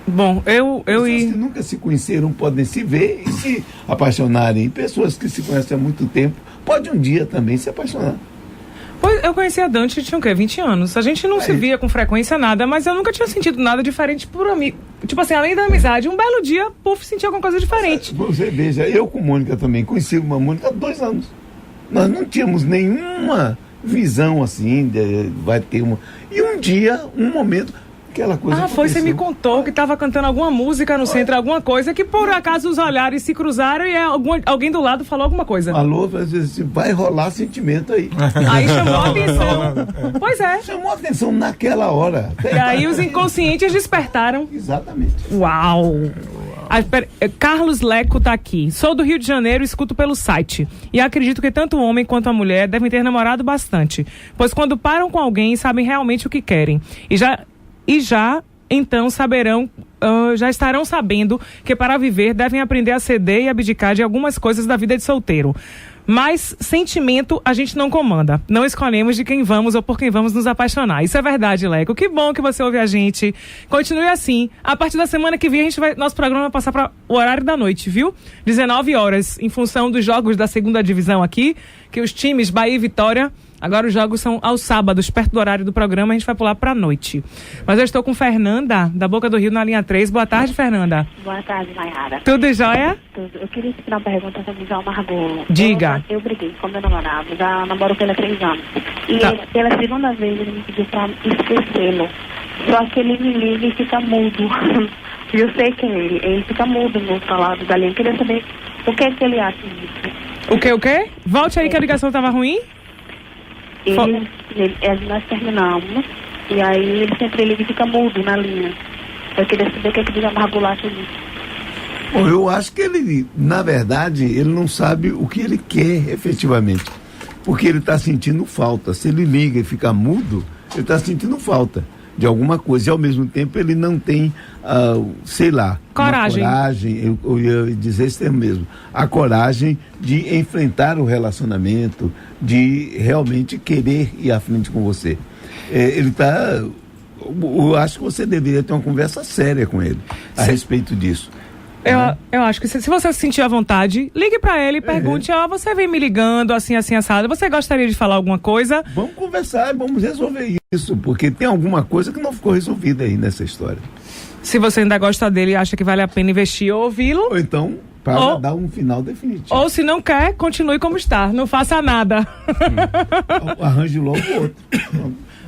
Bom, pessoas que nunca se conheceram podem se ver e se apaixonarem. Pessoas que se conhecem há muito tempo podem um dia também se apaixonar. Pois eu conheci a Dante, tinha o quê? 20 anos. A gente não se via com frequência nada, mas eu nunca tinha sentido nada diferente por amigo. Tipo assim, além da amizade, um belo dia, senti alguma coisa diferente. Você veja, eu com Mônica também, conheci uma Mônica há 2 anos. Nós não tínhamos nenhuma visão assim, vai ter uma... E um dia, um momento... Aquela coisa você me contou que estava cantando alguma música no centro, alguma coisa, que por acaso os olhares se cruzaram e alguém do lado falou alguma coisa. Falou, às vezes, vai rolar sentimento aí. Aí chamou a atenção. Pois é. Chamou a atenção naquela hora. E aí os inconscientes despertaram. Exatamente. Uau! Carlos Leco tá aqui. Sou do Rio de Janeiro, escuto pelo site. E acredito que tanto o homem quanto a mulher devem ter namorado bastante. Pois quando param com alguém, sabem realmente o que querem. E já então já estarão sabendo que para viver devem aprender a ceder e abdicar de algumas coisas da vida de solteiro. Mas sentimento a gente não comanda. Não escolhemos de quem vamos ou por quem vamos nos apaixonar. Isso é verdade, Leco. Que bom que você ouve a gente. Continue assim. A partir da semana que vem, nosso programa vai passar para o horário da noite, viu? 19 horas, em função dos jogos da segunda divisão aqui, que os times Bahia e Vitória... Agora os jogos são aos sábados, perto do horário do programa, a gente vai pular pra noite. Mas eu estou com Fernanda, da Boca do Rio, na linha 3. Boa tarde, Fernanda. Boa tarde, Mayara. Tudo jóia? Tudo. Eu queria te fazer uma pergunta sobre o Djalma Margolo. Diga. Eu briguei com meu namorado, já namoro com ele há 3 anos. E ele, pela segunda vez ele me pediu pra esquecê-lo. Só que ele me liga e fica mudo. E eu sei que ele fica mudo no outro lado da linha. Eu queria saber o que é que ele acha disso. O quê? Volte aí que a ligação estava ruim. Nós terminamos e aí ele sempre liga e fica mudo na linha. Eu queria saber o que é que o Djalma Margolo acha disso. Bom, eu acho que ele, na verdade, ele não sabe o que ele quer efetivamente, porque ele está sentindo falta. Se ele liga e fica mudo, ele está sentindo falta. de alguma coisa, e ao mesmo tempo ele não tem, sei lá, coragem, eu ia dizer esse termo mesmo, a coragem de enfrentar o relacionamento, de realmente querer ir à frente com você. Ele está... Eu acho que você deveria ter uma conversa séria com ele a respeito disso. Eu acho que se você se sentir à vontade, ligue pra ele e pergunte, você vem me ligando assim, assado, você gostaria de falar alguma coisa? Vamos conversar, vamos resolver isso, porque tem alguma coisa que não ficou resolvida aí nessa história. Se você ainda gosta dele e acha que vale a pena investir ou ouvi-lo... Ou então, para dar um final definitivo. Ou se não quer, continue como está, não faça nada. Arranje logo outro.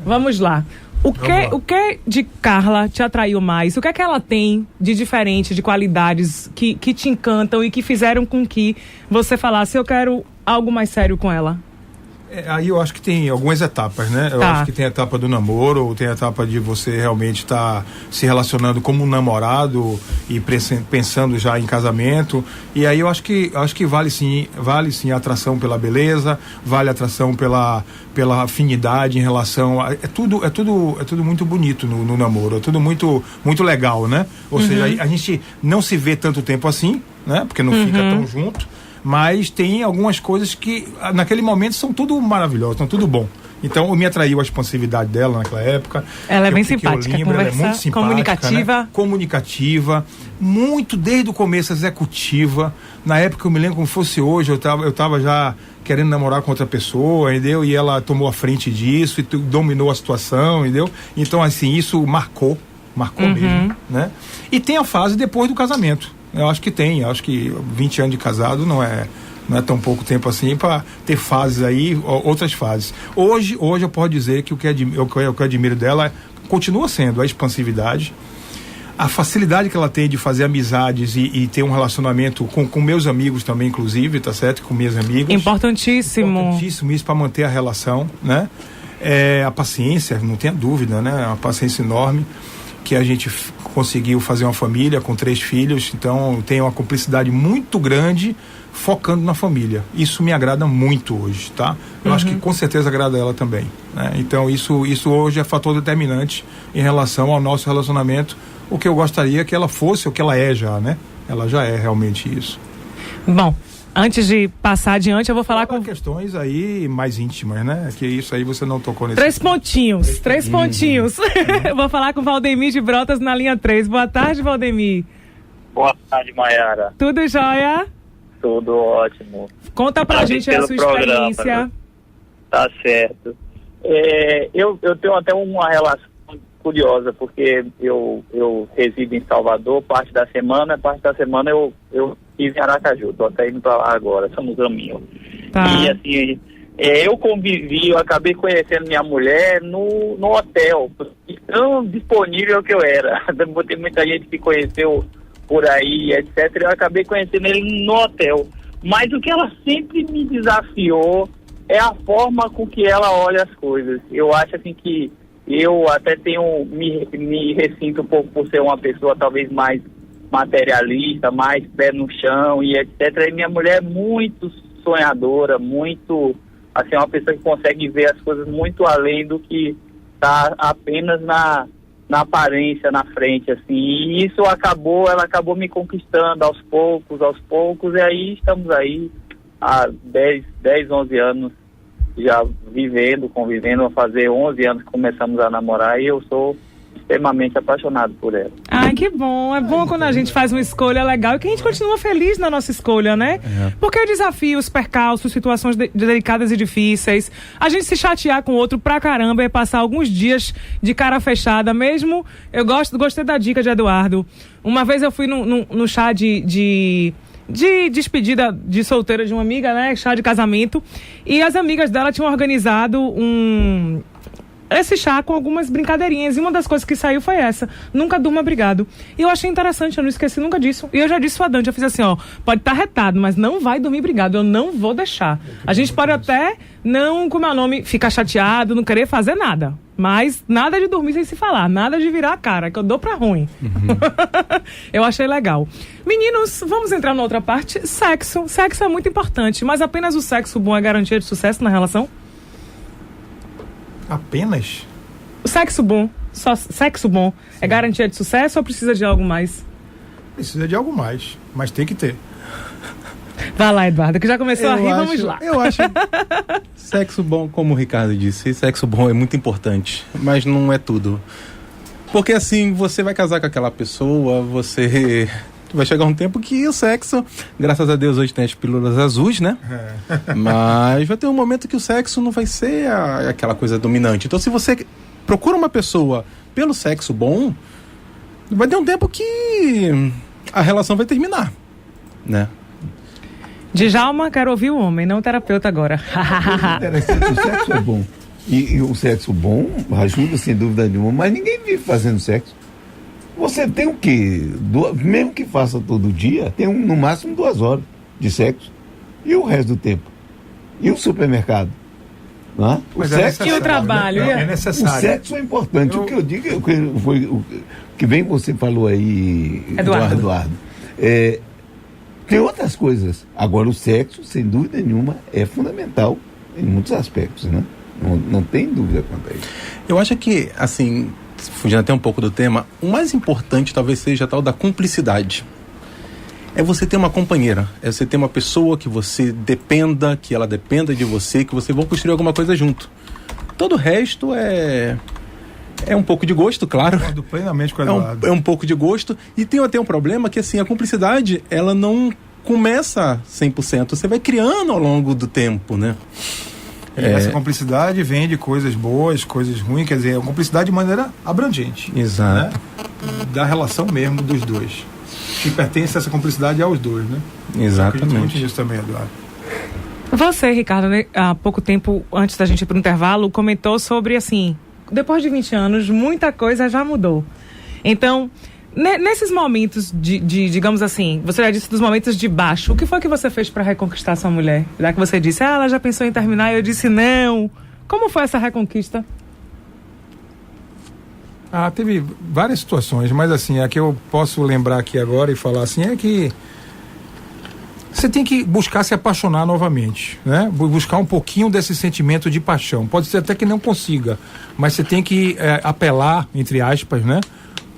Vamos lá. O que de Carla te atraiu mais? O que é que ela tem de diferente, de qualidades que te encantam e que fizeram com que você falasse, eu quero algo mais sério com ela? Aí eu acho que tem algumas etapas, né? Eu acho que tem a etapa do namoro, ou tem a etapa de você realmente estar se relacionando como um namorado e pensando já em casamento. E aí eu acho que vale sim a atração pela beleza, vale a atração pela afinidade em relação a... É tudo muito bonito no namoro, é tudo muito, muito legal, né? Ou seja, a gente não se vê tanto tempo assim, né? Porque não fica tão junto. Mas tem algumas coisas que naquele momento são tudo maravilhosas, são tudo bom. Então me atraiu a expansividade dela naquela época. Ela é bem simpática, ela é muito simpática, comunicativa. Né? Comunicativa, muito desde o começo executiva. Na época eu me lembro como fosse hoje, eu tava já querendo namorar com outra pessoa, entendeu? E ela tomou a frente disso e dominou a situação, entendeu? Então assim, isso marcou mesmo, né? E tem a fase depois do casamento. Eu acho que 20 anos de casado não é tão pouco tempo assim para ter fases aí, outras fases. Hoje eu posso dizer que o que eu admiro dela continua sendo a expansividade, a facilidade que ela tem de fazer amizades e ter um relacionamento com meus amigos também, inclusive, tá certo? Com minhas amigas. Importantíssimo isso para manter a relação, né? A paciência, não tenha dúvida, né? Uma paciência enorme, que a gente conseguiu fazer uma família com 3 filhos, então tem uma cumplicidade muito grande focando na família. Isso me agrada muito hoje, tá? Eu acho que com certeza agrada ela também, né? Então isso hoje é fator determinante em relação ao nosso relacionamento, o que eu gostaria que ela fosse, o que ela é já, né? Ela já é realmente isso. Bom, antes de passar adiante, eu vou falar com questões aí mais íntimas, né? Que isso aí você não tocou nesse... 3 pontinhos. Eu vou falar com Valdemir de Brotas na linha 3. Boa tarde, Valdemir. Boa tarde, Maiara. Tudo jóia? Tudo ótimo. Conta pra gente a sua experiência. Né? Tá certo. Eu tenho até uma relação curiosa, porque eu resido em Salvador parte da semana eu estive em Aracaju, tô até indo pra lá agora, estamos no caminho. Tá. E assim, eu acabei conhecendo minha mulher no hotel, tão disponível que eu era. Tem muita gente que conheceu por aí, etc. Eu acabei conhecendo ele no hotel. Mas o que ela sempre me desafiou é a forma com que ela olha as coisas. Eu acho assim que eu até me ressinto um pouco por ser uma pessoa talvez mais materialista, mais pé no chão e etc. E minha mulher é muito sonhadora, muito, assim, uma pessoa que consegue ver as coisas muito além do que está apenas na aparência, na frente, assim. E isso ela acabou me conquistando aos poucos, e aí estamos aí há 10, 11 anos já convivendo, a fazer 11 anos que começamos a namorar, e eu sou extremamente apaixonado por ela. Ai, que bom. É bom quando a gente faz uma escolha legal e que a gente continua feliz na nossa escolha, né? Porque desafios, percalços, situações delicadas e difíceis, a gente se chatear com o outro pra caramba e passar alguns dias de cara fechada mesmo. Eu gostei da dica de Eduardo. Uma vez eu fui no chá de despedida de solteira de uma amiga, né? Chá de casamento. E as amigas dela tinham organizado esse chá com algumas brincadeirinhas. E uma das coisas que saiu foi essa: nunca durma brigado. E eu achei interessante, eu não esqueci nunca disso. E eu já disse o Dante, eu fiz assim, pode estar retado, mas não vai dormir brigado, eu não vou deixar. A gente pode até não, como é o nome, ficar chateado, não querer fazer nada. Mas nada de dormir sem se falar, nada de virar a cara, que eu dou pra ruim. Eu achei legal. Meninos, vamos entrar na outra parte. Sexo é muito importante, mas apenas o sexo bom é garantia de sucesso na relação? Apenas? O sexo bom, Só sexo bom é garantia de sucesso ou precisa de algo mais? Precisa de algo mais, mas tem que ter. Vai lá, Eduardo, que já começou a rir, vamos lá. Eu acho sexo bom, como o Ricardo disse, sexo bom é muito importante, mas não é tudo. Porque assim, você vai casar com aquela pessoa, você vai chegar um tempo que o sexo, graças a Deus hoje tem as pílulas azuis, né? Mas vai ter um momento que o sexo não vai ser aquela coisa dominante. Então se você procura uma pessoa pelo sexo bom, vai ter um tempo que a relação vai terminar, né? Djalma, quero ouvir o homem, não o terapeuta agora. Interessante, o sexo é bom. E o sexo bom ajuda, sem dúvida nenhuma, mas ninguém vive fazendo sexo. Você tem o quê? Mesmo que faça todo dia, tem no máximo 2 horas de sexo. E o resto do tempo? E o supermercado? Não? O sexo e o trabalho? É necessário. O sexo é importante. O que eu digo foi o que bem você falou aí, Eduardo. Tem outras coisas. Agora, o sexo, sem dúvida nenhuma, é fundamental em muitos aspectos, né? Não tem dúvida quanto a isso. Eu acho que, assim, fugindo até um pouco do tema, o mais importante talvez seja a tal da cumplicidade. É você ter uma companheira, é você ter uma pessoa que você dependa, que ela dependa de você, que vocês vão construir alguma coisa junto. Todo o resto é um pouco de gosto, claro. Concordo plenamente com o Eduardo. É um pouco de gosto. E tem até um problema que, assim, a cumplicidade, ela não começa 100%. Você vai criando ao longo do tempo, né? Essa cumplicidade vem de coisas boas, coisas ruins, quer dizer, a cumplicidade de maneira abrangente. Exato. Né? Da relação mesmo dos dois. Que pertence a essa cumplicidade aos dois, né? Exatamente. Eu acredito muito nisso também, Eduardo. Você, Ricardo, há pouco tempo, antes da gente ir para o intervalo, comentou sobre, assim, depois de 20 anos, muita coisa já mudou. Então, nesses momentos digamos assim, você já disse dos momentos de baixo, o que foi que você fez para reconquistar sua mulher? Já que você disse, ela já pensou em terminar, e eu disse não. Como foi essa reconquista? Teve várias situações, mas assim, a que eu posso lembrar aqui agora e falar assim é que você tem que buscar se apaixonar novamente, né? Buscar um pouquinho desse sentimento de paixão. Pode ser até que não consiga, mas você tem que apelar, entre aspas, né?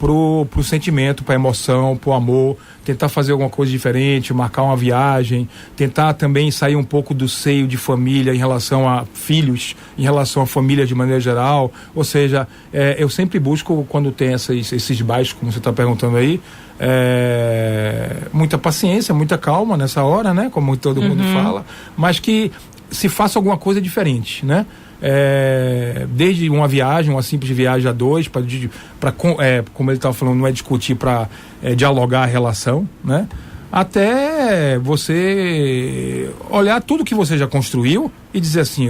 Pro sentimento, pra emoção, pro amor, tentar fazer alguma coisa diferente, marcar uma viagem, tentar também sair um pouco do seio de família em relação a filhos, em relação a família de maneira geral. Ou seja, eu sempre busco, quando tem esses baixos, como você está perguntando aí, muita paciência, muita calma nessa hora, né? Como todo mundo fala, mas que se faça alguma coisa diferente, né? Desde uma viagem, uma simples viagem a dois, para como ele estava falando, não é discutir, para dialogar a relação, né? Até você olhar tudo que você já construiu e dizer assim,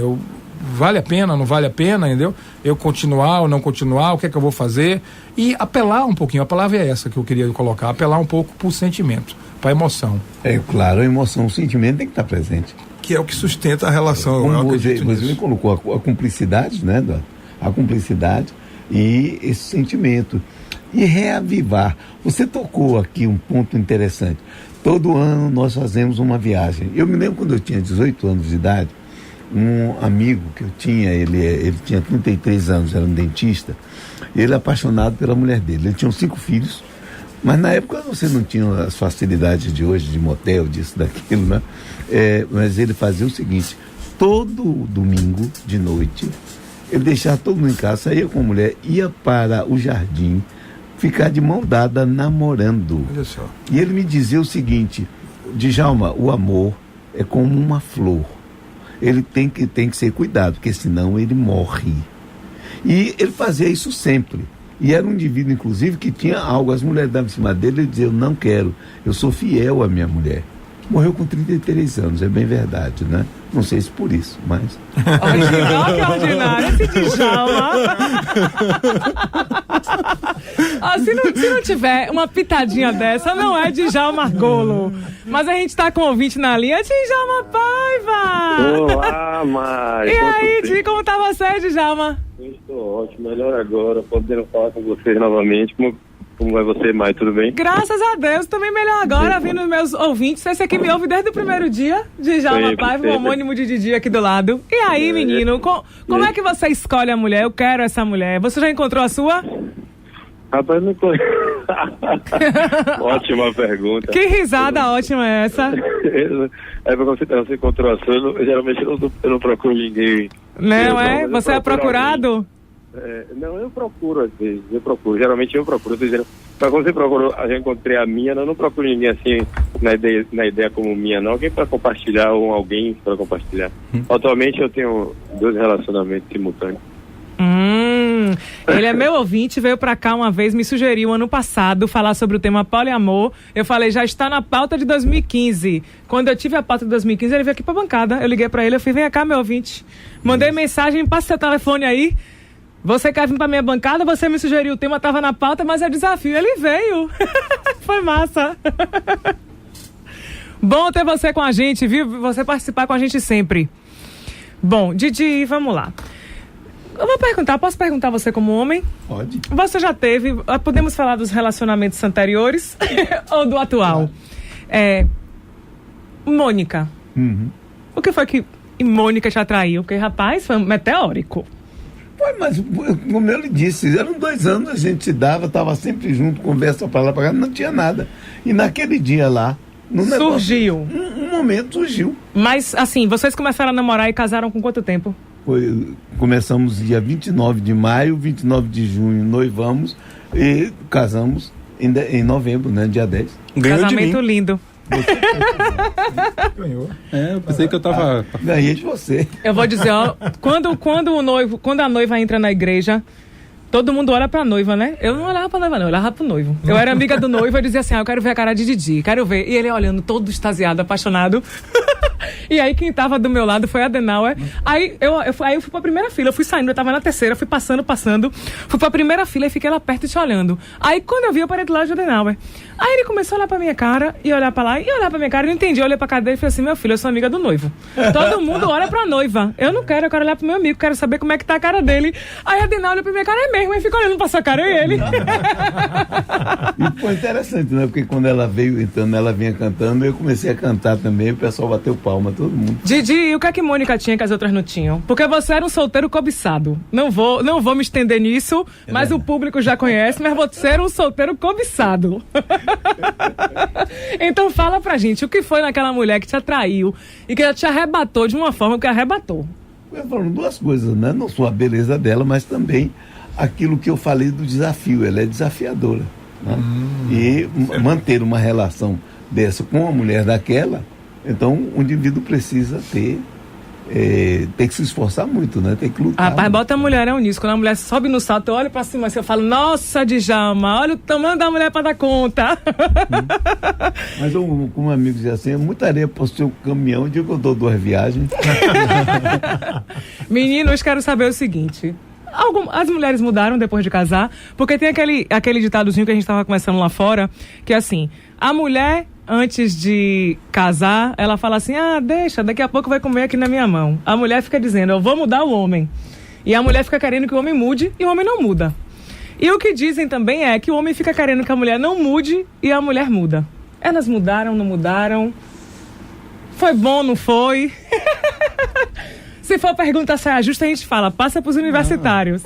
vale a pena, não vale a pena, entendeu? Eu continuar ou não continuar, o que é que eu vou fazer? E apelar um pouquinho, a palavra é essa que eu queria colocar, apelar um pouco pro sentimento, pra emoção. Claro, a emoção, o sentimento tem que estar presente. Que é o que sustenta a relação. Como você me colocou, a cumplicidade, né, Eduardo? A cumplicidade e esse sentimento. E reavivar. Você tocou aqui um ponto interessante. Todo ano nós fazemos uma viagem. Eu me lembro quando eu tinha 18 anos de idade, um amigo que eu tinha, ele tinha 33 anos, era um dentista, ele apaixonado pela mulher dele. Ele tinha 5 filhos, mas na época você não tinha as facilidades de hoje, de motel, disso, daquilo, né? Mas ele fazia o seguinte, todo domingo de noite, ele deixava todo mundo em casa, saía com a mulher, ia para o jardim, ficar de mão dada namorando. Olha só. E ele me dizia o seguinte, Djalma, o amor é como uma flor. Ele tem que ser cuidado, porque senão ele morre. E ele fazia isso sempre. E era um indivíduo, inclusive, que tinha algo, as mulheres davam em cima dele, ele dizia, eu não quero, eu sou fiel à minha mulher. Morreu com 33 anos, é bem verdade, né? Não sei se por isso, mas... Olha que ordinário esse Djalma. Se não tiver uma pitadinha dessa, não é Djalma Argolo. Mas a gente tá com o ouvinte na linha, Djalma Paiva! Olá, Mari! E aí, como tá você, Djalma? Eu estou ótimo, melhor agora, podendo falar com vocês novamente. Como Como vai você, Mai? Tudo bem? Graças a Deus, também melhor agora, vindo meus ouvintes. Esse aqui me ouve desde o primeiro dia, de Djalma Paiva, o homônimo de Didi aqui do lado. E aí, menino, como é que você escolhe a mulher? Eu quero essa mulher. Você já encontrou a sua? Rapaz, não conheço. Ótima pergunta. Que risada ótima é essa? É porque você encontrou a sua, geralmente eu não procuro ninguém. Não é? Você é procurado? Não, eu procuro às vezes, geralmente eu procuro, mas quando você procurou, eu encontrei a minha, eu não procuro ninguém assim, na ideia como minha, não, alguém para compartilhar ou alguém para compartilhar. Atualmente eu tenho 2 relacionamentos simultâneos. Ele é meu ouvinte, veio pra cá uma vez, me sugeriu ano passado falar sobre o tema poliamor. Eu falei, já está na pauta de 2015. Quando eu tive a pauta de 2015, ele veio aqui pra bancada. Eu liguei pra ele, eu falei, vem cá, meu ouvinte. Mandei mensagem, passa seu telefone aí. Você quer vir pra minha bancada? Você me sugeriu, o tema tava na pauta, mas é desafio. Ele veio. Foi massa. Bom ter você com a gente, viu? Você participar com a gente sempre. Bom, Didi, vamos lá. Eu vou perguntar, posso perguntar você como homem? Pode. Você já teve, podemos falar dos relacionamentos anteriores ou do atual? Mônica. O que foi que Mônica te atraiu? Porque, rapaz, foi meteórico. Mas, como eu lhe disse, eram 2 anos, a gente se dava, estava sempre junto, conversa pra lá, pra cá, não tinha nada. E naquele dia lá, surgiu. Um momento surgiu. Mas, assim, vocês começaram a namorar e casaram com quanto tempo? Começamos dia 29 de maio, 29 de junho noivamos e casamos em novembro, né? Dia 10. Ganhou casamento lindo. Ganhou. Eu pensei que eu tava... Ganhei de você. Eu vou dizer, ó, quando a noiva entra na igreja, todo mundo olha pra noiva, né? Eu não olhava pra noiva, não, eu olhava pro noivo. Eu era amiga do noivo, eu dizia assim, eu quero ver a cara de Didi, quero ver. E ele olhando, todo extasiado, apaixonado. E aí quem tava do meu lado foi a Adenauer. Aí eu fui pra primeira fila, eu fui saindo, eu tava na terceira, fui passando. Fui pra primeira fila e fiquei lá perto te olhando. Aí quando eu vi, eu parei do lado de Adenauer. Aí ele começou a olhar pra minha cara, e olhar pra lá, e olhar pra minha cara, eu não entendi. Eu olhei pra cara dele e falei assim, meu filho, eu sou amiga do noivo. Todo mundo olha pra noiva. Eu quero olhar pro meu amigo, quero saber como é que tá a cara dele. Aí a Adenauer olhou pra minha cara, é mesmo, e ficou olhando pra sua cara, e ele. E foi interessante, né? Porque quando ela veio entrando, ela vinha cantando, eu comecei a cantar também, o pessoal bateu palma, todo mundo. Didi, e o que é que Mônica tinha que as outras não tinham? Porque você era um solteiro cobiçado. Não vou me estender nisso, mas o público já conhece, mas você era um solteiro cobiçado. Então fala pra gente, o que foi naquela mulher que te atraiu e que te arrebatou de uma forma que arrebatou? Eu falo 2 coisas, né? Não só a beleza dela, mas também aquilo que eu falei do desafio. Ela é desafiadora, né? E manter uma relação dessa com uma mulher daquela, então o indivíduo precisa tem que se esforçar muito, né? Tem que lutar. Rapaz, bota a mulherão nisso. Quando a mulher sobe no salto, eu olho pra cima assim, eu falo, nossa, Djalma, olha o tamanho da mulher pra dar conta. Mas como um amigo dizia assim, muita areia pro seu caminhão, eu digo que eu dou 2 viagens. Meninos, quero saber o seguinte. As mulheres mudaram depois de casar, porque tem aquele ditadozinho que a gente estava conversando lá fora, que é assim, a mulher, antes de casar, ela fala assim, deixa, daqui a pouco vai comer aqui na minha mão. A mulher fica dizendo, eu vou mudar o homem. E a mulher fica querendo que o homem mude, e o homem não muda. E o que dizem também é que o homem fica querendo que a mulher não mude, e a mulher muda. Elas mudaram, não mudaram? Foi bom, não foi? Se for pergunta saia justa, a gente fala, passa pros universitários.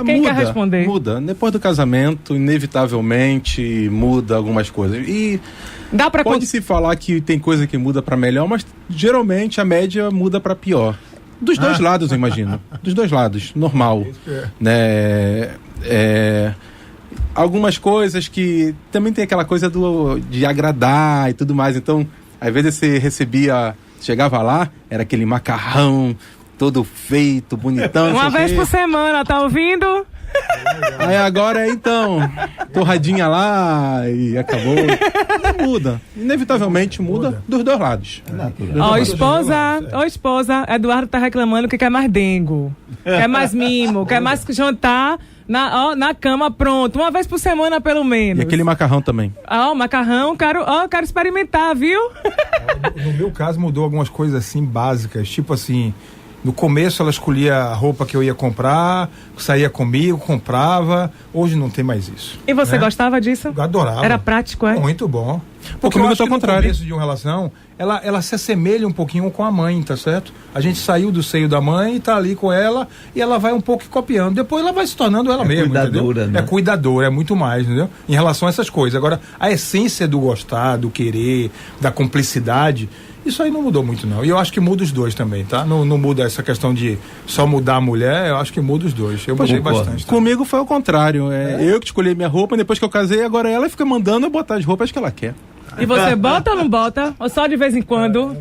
Quem quer responder? Muda. Depois do casamento, inevitavelmente, muda algumas coisas. E pode-se falar que tem coisa que muda para melhor, mas geralmente a média muda para pior. Dos 2 lados, eu imagino. Dos 2 lados, normal. Né? Algumas coisas que também tem aquela coisa de agradar e tudo mais. Então, às vezes você chegava lá, era aquele macarrão todo feito, bonitão. Uma vez por semana, tá ouvindo? Aí agora, então, torradinha lá e acabou. Não muda. Inevitavelmente muda dos 2 lados. Esposa, Eduardo tá reclamando que quer mais dengo, quer mais mimo, quer mais jantar na cama, pronto. Uma vez por semana, pelo menos. E aquele macarrão também. Macarrão, quero experimentar, viu? No meu caso, mudou algumas coisas assim básicas, tipo assim, No começo ela escolhia a roupa que eu ia comprar, saía comigo, comprava. Hoje não tem mais isso. E você gostava disso? Eu adorava. Era prático, é? Muito bom. Porque eu acho que no começo de uma relação, ela se assemelha um pouquinho com a mãe, tá certo? A gente saiu do seio da mãe e tá ali com ela e ela vai um pouco copiando. Depois ela vai se tornando ela mesma, cuidadora, entendeu? né? É cuidadora, é muito mais, entendeu? Em relação a essas coisas. Agora, a essência do gostar, do querer, da cumplicidade, isso aí não mudou muito, não. E eu acho que muda os dois também, tá? Não muda essa questão de só mudar a mulher, eu acho que muda os dois. Eu mudei bastante. Tá? Comigo foi o contrário. Eu que escolhi minha roupa, depois que eu casei, agora ela fica mandando eu botar as roupas que ela quer. E você bota ou não bota? Ou só de vez em quando?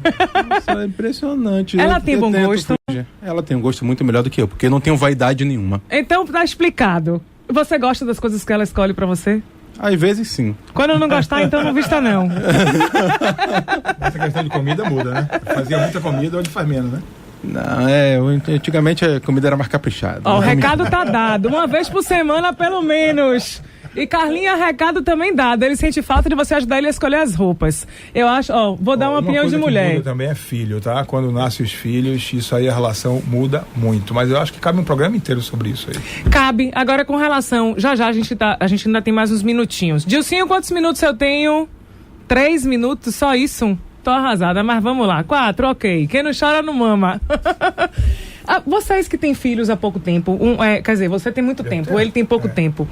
Nossa, é impressionante. Ela tem bom gosto? Ela tem um gosto muito melhor do que eu, porque eu não tenho vaidade nenhuma. Então tá explicado. Você gosta das coisas que ela escolhe pra você? Às vezes sim. Quando eu não gostar, então não vista não. Essa questão de comida muda, né? Fazia muita comida, hoje faz menos, né? Não, antigamente a comida era mais caprichada. Ó, o recado tá dado. Uma vez por semana, pelo menos. E Carlinha, recado também dado. Ele sente falta de você ajudar ele a escolher as roupas. Eu acho, vou dar uma opinião de mulher. Que muda também é filho, tá? Quando nascem os filhos, isso aí a relação muda muito. Mas eu acho que cabe um programa inteiro sobre isso aí. Cabe. Agora com relação, já a gente ainda tem mais uns minutinhos. Dilcinho, quantos minutos eu tenho? 3 minutos, só isso? Tô arrasada, mas vamos lá. 4, ok. Quem não chora não mama. Vocês que têm filhos há pouco tempo, quer dizer, você tem muito tempo, ele tem pouco tempo.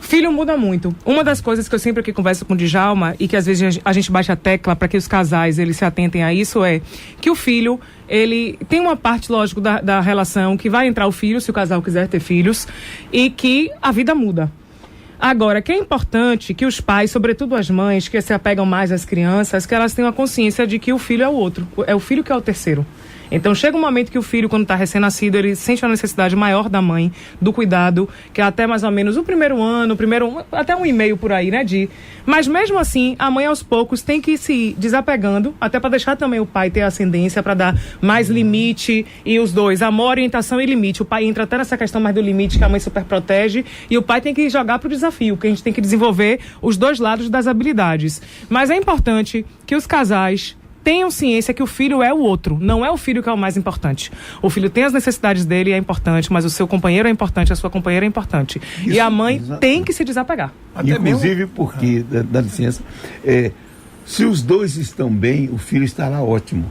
Filho muda muito. Uma das coisas que eu sempre aqui converso com o Djalma e que às vezes a gente bate a tecla para que os casais eles se atentem a isso é que o filho, ele tem uma parte, lógico, da relação que vai entrar o filho, se o casal quiser ter filhos, e que a vida muda. Agora, que é importante que os pais, sobretudo as mães, que se apegam mais às crianças, que elas tenham a consciência de que o filho é o outro, é o filho que é o terceiro. Então chega um momento que o filho, quando está recém-nascido, ele sente uma necessidade maior da mãe, do cuidado, que é até mais ou menos o primeiro ano, até 1 e meio por aí, né, mas mesmo assim, a mãe aos poucos tem que ir se desapegando, até para deixar também o pai ter ascendência, para dar mais limite, e os dois, amor, orientação e limite. O pai entra até nessa questão mais do limite, que a mãe super protege, e o pai tem que jogar pro desafio, que a gente tem que desenvolver os dois lados das habilidades. Mas é importante que os casais tenham ciência que o filho é o outro, não é o filho que é o mais importante. O filho tem as necessidades dele, é importante, mas o seu companheiro é importante, a sua companheira é importante. Isso, e a mãe tem que se desapegar. Até inclusive porque, dá licença, se os dois estão bem, o filho estará ótimo.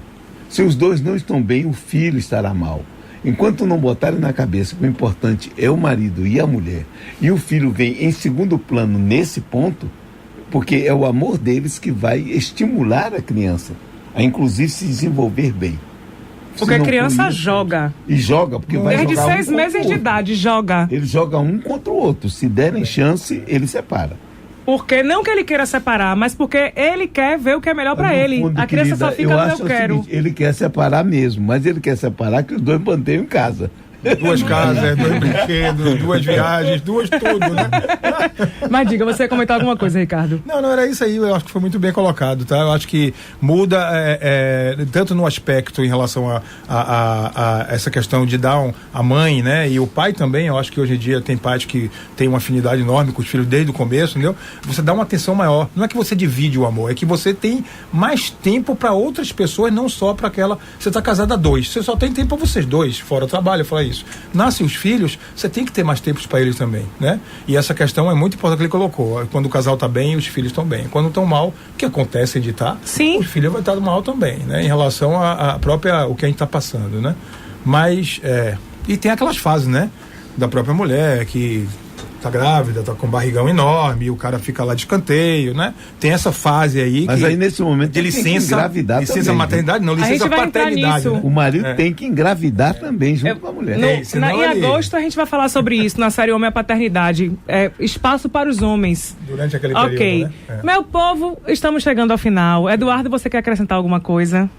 Se os dois não estão bem, o filho estará mal. Enquanto não botarem na cabeça que o importante é o marido e a mulher, e o filho vem em segundo plano nesse ponto, porque é o amor deles que vai estimular a criança a inclusive se desenvolver bem. Porque a criança joga. E joga, porque vai desde jogar 6 meses de idade, joga. Ele joga um contra o outro. Se derem chance, ele separa. Porque não que ele queira separar, mas porque ele quer ver o que é melhor pra ele. Fundo, a criança só fica no eu quero. Seguinte, ele quer separar mesmo, mas ele quer separar que os dois mantenham em casa. 2 casas, 2 brinquedos, 2 viagens, 2 tudo, né? Mas diga, você ia comentar alguma coisa, Ricardo? Não, era isso aí, eu acho que foi muito bem colocado, tá? Eu acho que muda tanto no aspecto em relação a essa questão de dar a mãe, né? E o pai também, eu acho que hoje em dia tem pais que tem uma afinidade enorme com os filhos desde o começo, entendeu? Você dá uma atenção maior. Não é que você divide o amor, é que você tem mais tempo para outras pessoas, não só para aquela... Você tá casado a 2, você só tem tempo para vocês 2, fora o trabalho, fora isso. Nascem os filhos, você tem que ter mais tempo para eles também, né? E essa questão é muito importante que ele colocou. Quando o casal tá bem, os filhos estão bem. Quando estão mal, o que acontece de estar, os filhos vão estar mal também, né? Em relação a própria, o que a gente tá passando, né? Mas, e tem aquelas fases, né? Da própria mulher que tá grávida, tá com um barrigão enorme, e o cara fica lá de escanteio, né? Tem essa fase aí. Mas aí nesse momento de licença, licença maternidade, não, licença paternidade. Né? O marido tem que engravidar também junto com a mulher. Em agosto a gente vai falar sobre isso na série Homem à Paternidade. Espaço para os homens. Durante aquele período, né? Meu povo, estamos chegando ao final. Eduardo, você quer acrescentar alguma coisa?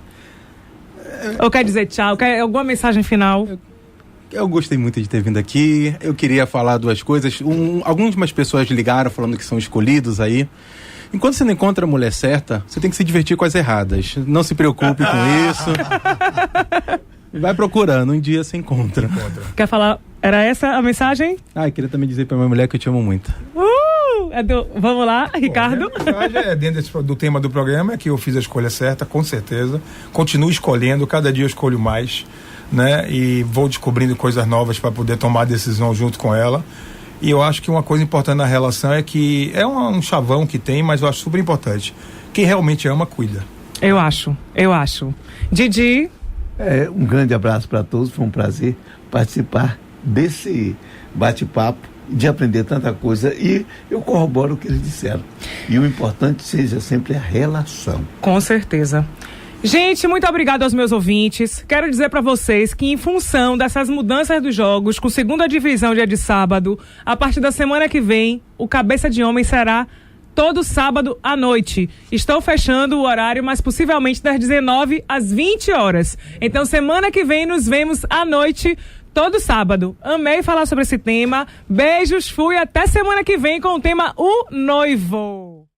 Ou quer dizer tchau? Quer alguma mensagem final? Eu gostei muito de ter vindo aqui. Eu queria falar 2 coisas. Algumas pessoas ligaram falando que são escolhidos aí. Enquanto você não encontra a mulher certa, você tem que se divertir com as erradas. Não se preocupe com isso. Vai procurando, um dia você encontra. Quer falar? Era essa a mensagem? Eu queria também dizer pra minha mulher que eu te amo muito. Vamos lá, Ricardo. A mensagem dentro do tema do programa é que eu fiz a escolha certa, com certeza. Continuo escolhendo, cada dia eu escolho mais. né? E vou descobrindo coisas novas para poder tomar decisão junto com ela. E eu acho que uma coisa importante na relação é que é um chavão que tem, mas eu acho super importante. Quem realmente ama, cuida. Eu acho. Didi? Um grande abraço para todos, foi um prazer participar desse bate-papo, de aprender tanta coisa, e eu corroboro o que eles disseram. E o importante seja sempre a relação. Com certeza. Gente, muito obrigado aos meus ouvintes. Quero dizer para vocês que, em função dessas mudanças dos jogos, com segunda divisão dia de sábado, a partir da semana que vem, o Cabeça de Homem será todo sábado à noite. Estou fechando o horário, mas possivelmente das 19 às 20 horas. Então, semana que vem, nos vemos à noite, todo sábado. Amei falar sobre esse tema. Beijos, fui. Até semana que vem com o tema O Noivo.